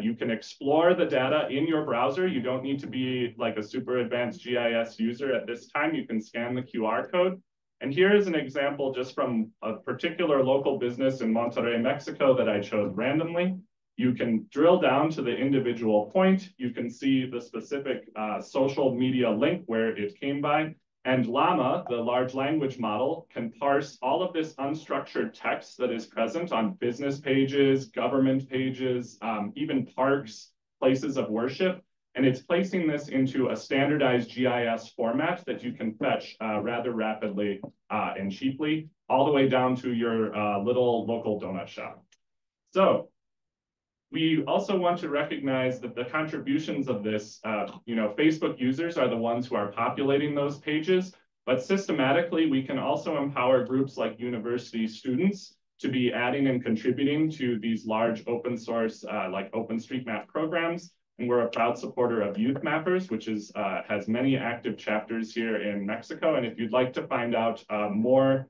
You can explore the data in your browser. You don't need to be like a super advanced GIS user at this time. You can scan the QR code. And here is an example just from a particular local business in Monterrey, Mexico that I chose randomly. You can drill down to the individual point. You can see the specific social media link where it came by. And Llama, the large language model, can parse all of this unstructured text that is present on business pages, government pages, even parks, places of worship. And it's placing this into a standardized GIS format that you can fetch rather rapidly and cheaply, all the way down to your little local donut shop. So we also want to recognize that the contributions of this, Facebook users are the ones who are populating those pages, but systematically, we can also empower groups like university students to be adding and contributing to these large open source, like OpenStreetMap programs. And we're a proud supporter of Youth Mappers, which has many active chapters here in Mexico. And if you'd like to find out more,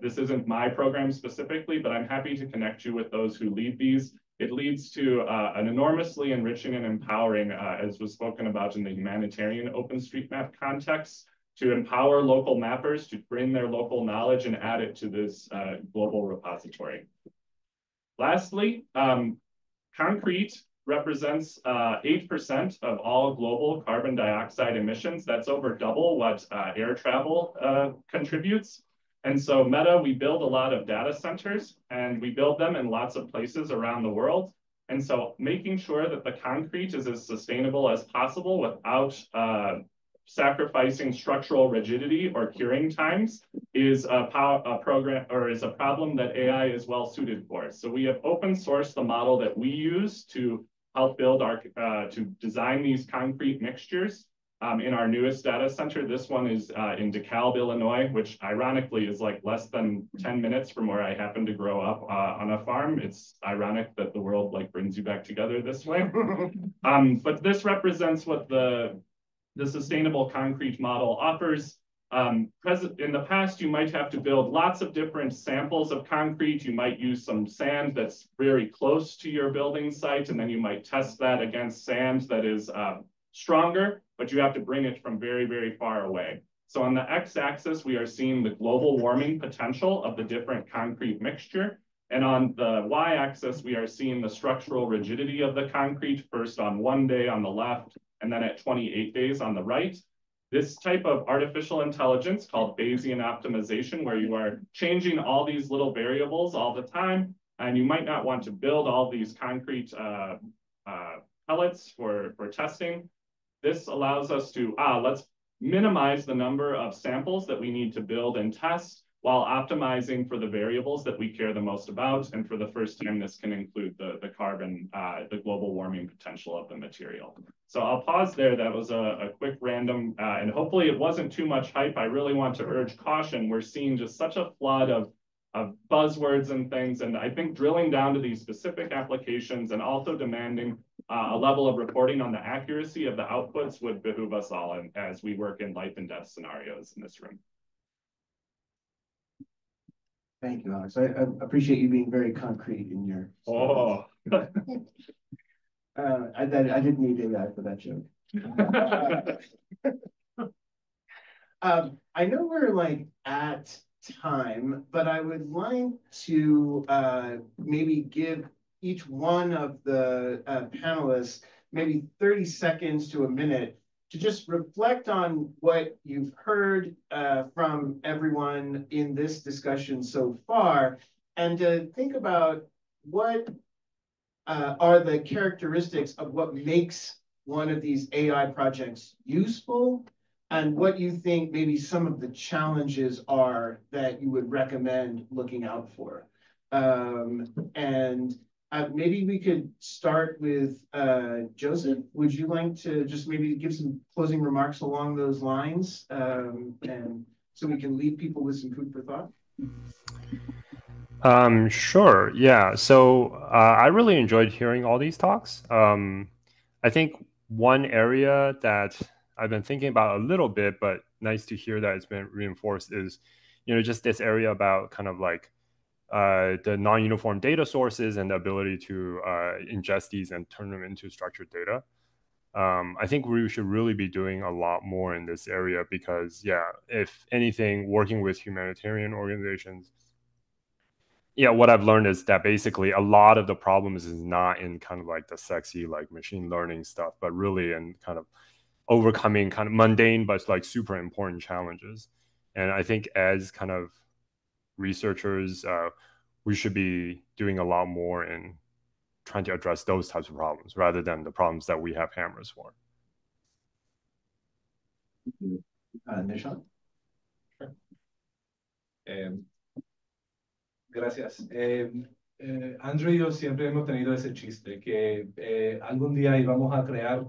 this isn't my program specifically, but I'm happy to connect you with those who lead these. It leads to an enormously enriching and empowering, as was spoken about in the humanitarian OpenStreetMap context, to empower local mappers to bring their local knowledge and add it to this global repository. Lastly, concrete represents 8% of all global carbon dioxide emissions. That's over double what air travel contributes. And so Meta, we build a lot of data centers, and we build them in lots of places around the world. And so making sure that the concrete is as sustainable as possible without sacrificing structural rigidity or curing times is a problem that AI is well suited for. So we have open sourced the model that we use to help build to design these concrete mixtures. In our newest data center, this one is in DeKalb, Illinois, which ironically is like less than 10 minutes from where I happen to grow up on a farm. It's ironic that the world like brings you back together this way. But this represents what the sustainable concrete model offers. In the past, you might have to build lots of different samples of concrete. You might use some sand that's very close to your building site, and then you might test that against sand that is stronger, but you have to bring it from very, very far away. So on the x-axis, we are seeing the global warming potential of the different concrete mixture. And on the y-axis, we are seeing the structural rigidity of the concrete, first on 1 day on the left, and then at 28 days on the right. This type of artificial intelligence called Bayesian optimization, where you are changing all these little variables all the time, and you might not want to build all these concrete pellets for testing. This allows us to, let's minimize the number of samples that we need to build and test while optimizing for the variables that we care the most about. And for the first time, this can include the carbon, the global warming potential of the material. So I'll pause there. That was a quick random, and hopefully it wasn't too much hype. I really want to urge caution. We're seeing just such a flood of buzzwords and things. And I think drilling down to these specific applications and also demanding a level of reporting on the accuracy of the outputs would behoove us all as we work in life and death scenarios in this room. Thank you, Alex. I appreciate you being very concrete in your. Oh. I didn't need AI for that joke. I know we're like at time, but I would like to maybe give each one of the panelists maybe 30 seconds to a minute to just reflect on what you've heard from everyone in this discussion so far, and to think about what are the characteristics of what makes one of these AI projects useful, and what you think maybe some of the challenges are that you would recommend looking out for. And maybe we could start with Joseph. Would you like to just maybe give some closing remarks along those lines, and so we can leave people with some food for thought? Sure. Yeah. So I really enjoyed hearing all these talks. I think one area that I've been thinking about a little bit, but nice to hear that it's been reinforced, is, just this area about kind of like the non-uniform data sources and the ability to ingest these and turn them into structured data. I think we should really be doing a lot more in this area because, yeah, if anything, working with humanitarian organizations, what I've learned is that basically a lot of the problems is not in kind of like the sexy like machine learning stuff, but really in kind of overcoming kind of mundane but like super important challenges. And I think as kind of researchers, we should be doing a lot more in trying to address those types of problems rather than the problems that we have hammers for. Nishant? Sure. Gracias. Andrew y yo siempre hemos tenido ese chiste, que algún día íbamos a crear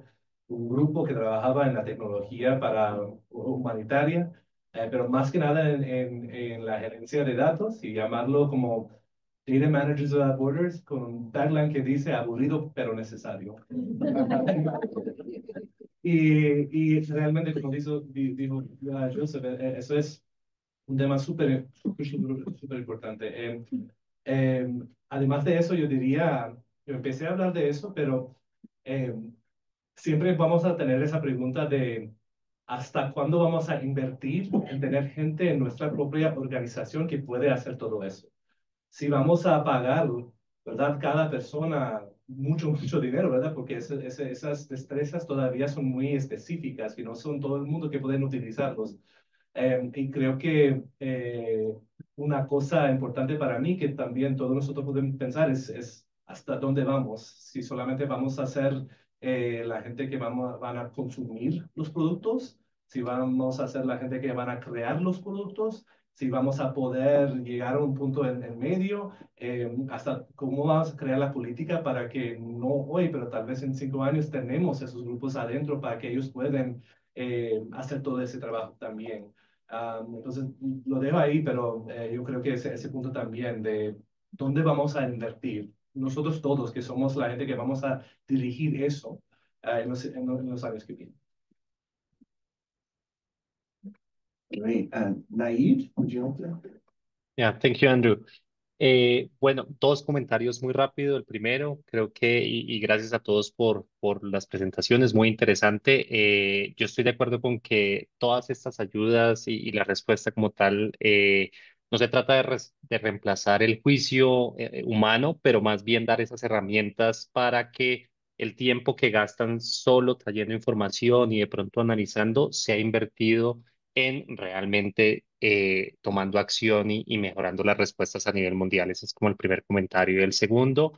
un grupo que trabajaba en la tecnología para humanitaria, pero más que nada en la gerencia de datos, y llamarlo como Data Managers Without Borders, con un tagline que dice aburrido pero necesario. Y realmente, como dijo Joseph, eso es un tema súper importante. Además de eso, yo diría, yo empecé a hablar de eso, pero siempre vamos a tener esa pregunta de ¿hasta cuándo vamos a invertir en tener gente en nuestra propia organización que puede hacer todo eso? Si vamos a pagar, ¿verdad? Cada persona mucho dinero, ¿verdad? Porque esas destrezas todavía son muy específicas y no son todo el mundo que pueden utilizarlos. Y creo que una cosa importante para mí que también todos nosotros podemos pensar es hasta dónde vamos. Si solamente vamos a ser la gente que van a consumir los productos, si vamos a ser la gente que van a crear los productos, si vamos a poder llegar a un punto en medio, hasta cómo vamos a crear la política para que no hoy, pero tal vez en 5 años tenemos esos grupos adentro para que ellos puedan hacer todo ese trabajo también. Entonces, lo dejo ahí, pero yo creo que ese punto también de dónde vamos a invertir. Nosotros todos, que somos la gente que vamos a dirigir eso en los años que vienen. Great. Nayid, would you like to? Yeah, thank you, Andrew. Bueno, dos comentarios muy rápido. El primero, creo que, y gracias a todos por las presentaciones, muy interesante. Yo estoy de acuerdo con que todas estas ayudas y la respuesta como tal, no se trata de reemplazar el juicio humano, pero más bien dar esas herramientas para que el tiempo que gastan solo trayendo información y de pronto analizando sea invertido en realmente tomando acción y mejorando las respuestas a nivel mundial. Ese es como el primer comentario. Y el segundo,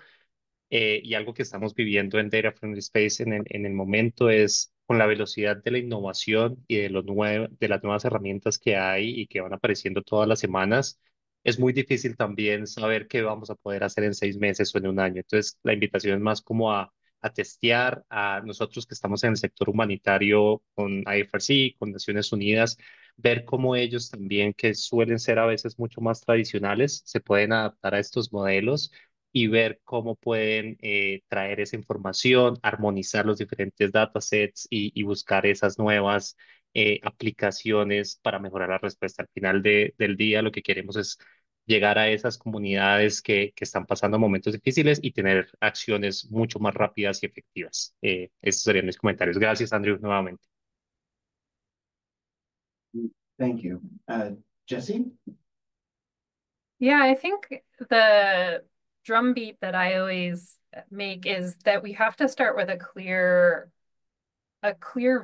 y algo que estamos viviendo en Data Friendly Space en el momento es con la velocidad de la innovación y de las nuevas herramientas que hay y que van apareciendo todas las semanas, es muy difícil también saber qué vamos a poder hacer en 6 meses o en un año. Entonces, la invitación es más como a testear a nosotros que estamos en el sector humanitario con IFRC, con Naciones Unidas, ver cómo ellos también, que suelen ser a veces mucho más tradicionales, se pueden adaptar a estos modelos y ver cómo pueden traer esa información, armonizar los diferentes datasets y buscar esas nuevas aplicaciones para mejorar la respuesta. Al final del día, lo que queremos es llegar a esas comunidades que están pasando momentos difíciles y tener acciones mucho más rápidas y efectivas. Esos serían mis comentarios. Gracias, Andrew, nuevamente. Thank you. Jessie? Yeah, I think the drumbeat that I always make is that we have to start with a clear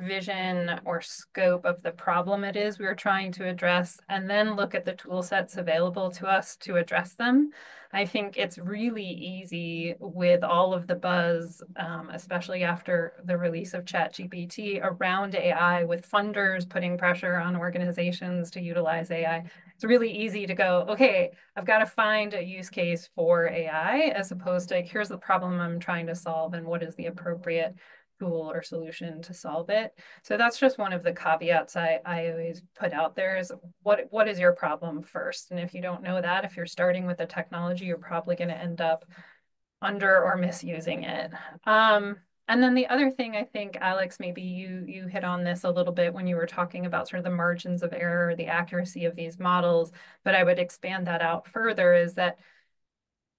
vision or scope of the problem it is we're trying to address, and then look at the tool sets available to us to address them. I think it's really easy with all of the buzz, especially after the release of ChatGPT around AI, with funders putting pressure on organizations to utilize AI. It's really easy to go, okay, I've got to find a use case for AI, as opposed to, like, here's the problem I'm trying to solve and what is the appropriate tool or solution to solve it. So that's just one of the caveats I always put out there is what is your problem first? And if you don't know that, if you're starting with the technology, you're probably going to end up under or misusing it. And then the other thing, I think, Alex, maybe you hit on this a little bit when you were talking about sort of the margins of error, the accuracy of these models, but I would expand that out further, is that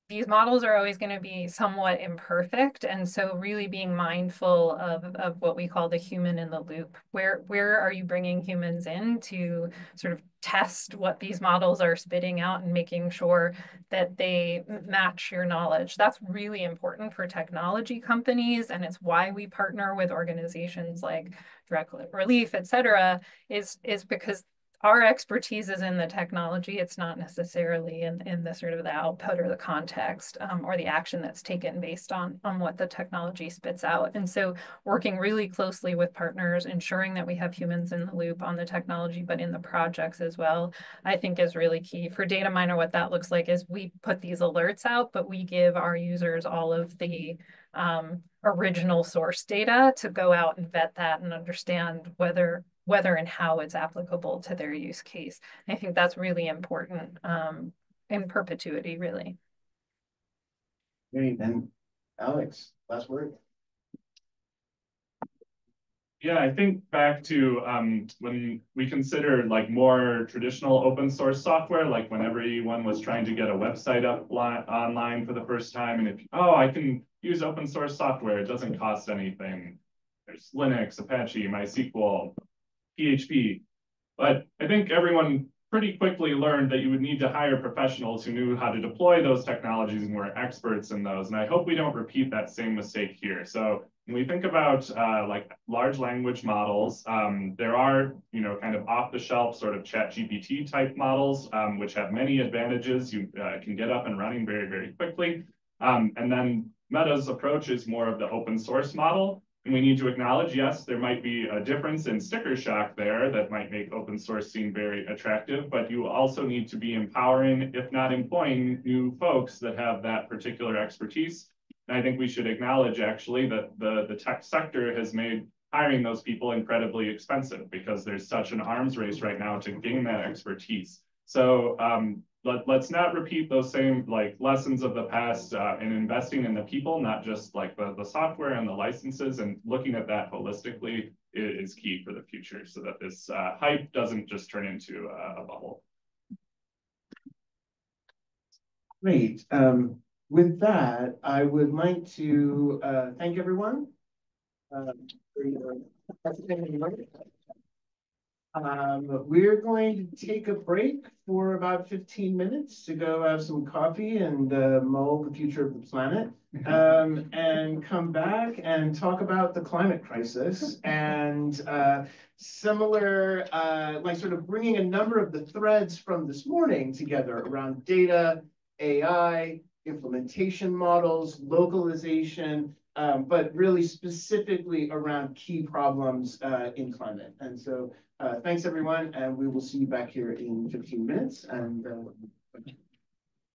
these models are always going to be somewhat imperfect. And so really being mindful of what we call the human in the loop. Where are you bringing humans in to sort of test what these models are spitting out and making sure that they match your knowledge? That's really important for technology companies. And it's why we partner with organizations like Direct Relief, et cetera, is because our expertise is in the technology. It's not necessarily in the sort of the output or the context or the action that's taken based on what the technology spits out. And so working really closely with partners, ensuring that we have humans in the loop on the technology, but in the projects as well, I think is really key. For Dataminr, what that looks like is we put these alerts out, but we give our users all of the original source data to go out and vet that and understand whether and how it's applicable to their use case. I think that's really important in perpetuity, really. Great. And Alex, last word. Yeah, I think back to when we consider like more traditional open source software, like when everyone was trying to get a website up online for the first time, and if, oh, I can use open source software, it doesn't cost anything. There's Linux, Apache, MySQL, PHP. But I think everyone pretty quickly learned that you would need to hire professionals who knew how to deploy those technologies and were experts in those. And I hope we don't repeat that same mistake here. So when we think about like large language models, there are, kind of off-the-shelf sort of ChatGPT type models, which have many advantages. You can get up and running very, very quickly. And then Meta's approach is more of the open source model. And we need to acknowledge, yes, there might be a difference in sticker shock there that might make open source seem very attractive, but you also need to be empowering, if not employing, new folks that have that particular expertise. And I think we should acknowledge, actually, that the tech sector has made hiring those people incredibly expensive because there's such an arms race right now to gain that expertise. So let's not repeat those same lessons of the past in investing in the people, not just like the software and the licenses, and looking at that holistically is key for the future so that this hype doesn't just turn into a bubble. Great. With that, I would like to thank everyone for your participating. We're going to take a break for about 15 minutes to go have some coffee and mull the future of the planet, and come back and talk about the climate crisis and similar, like sort of bringing a number of the threads from this morning together around data, AI, implementation models, localization, but really specifically around key problems in climate. And so thanks, everyone, and we will see you back here in 15 minutes. And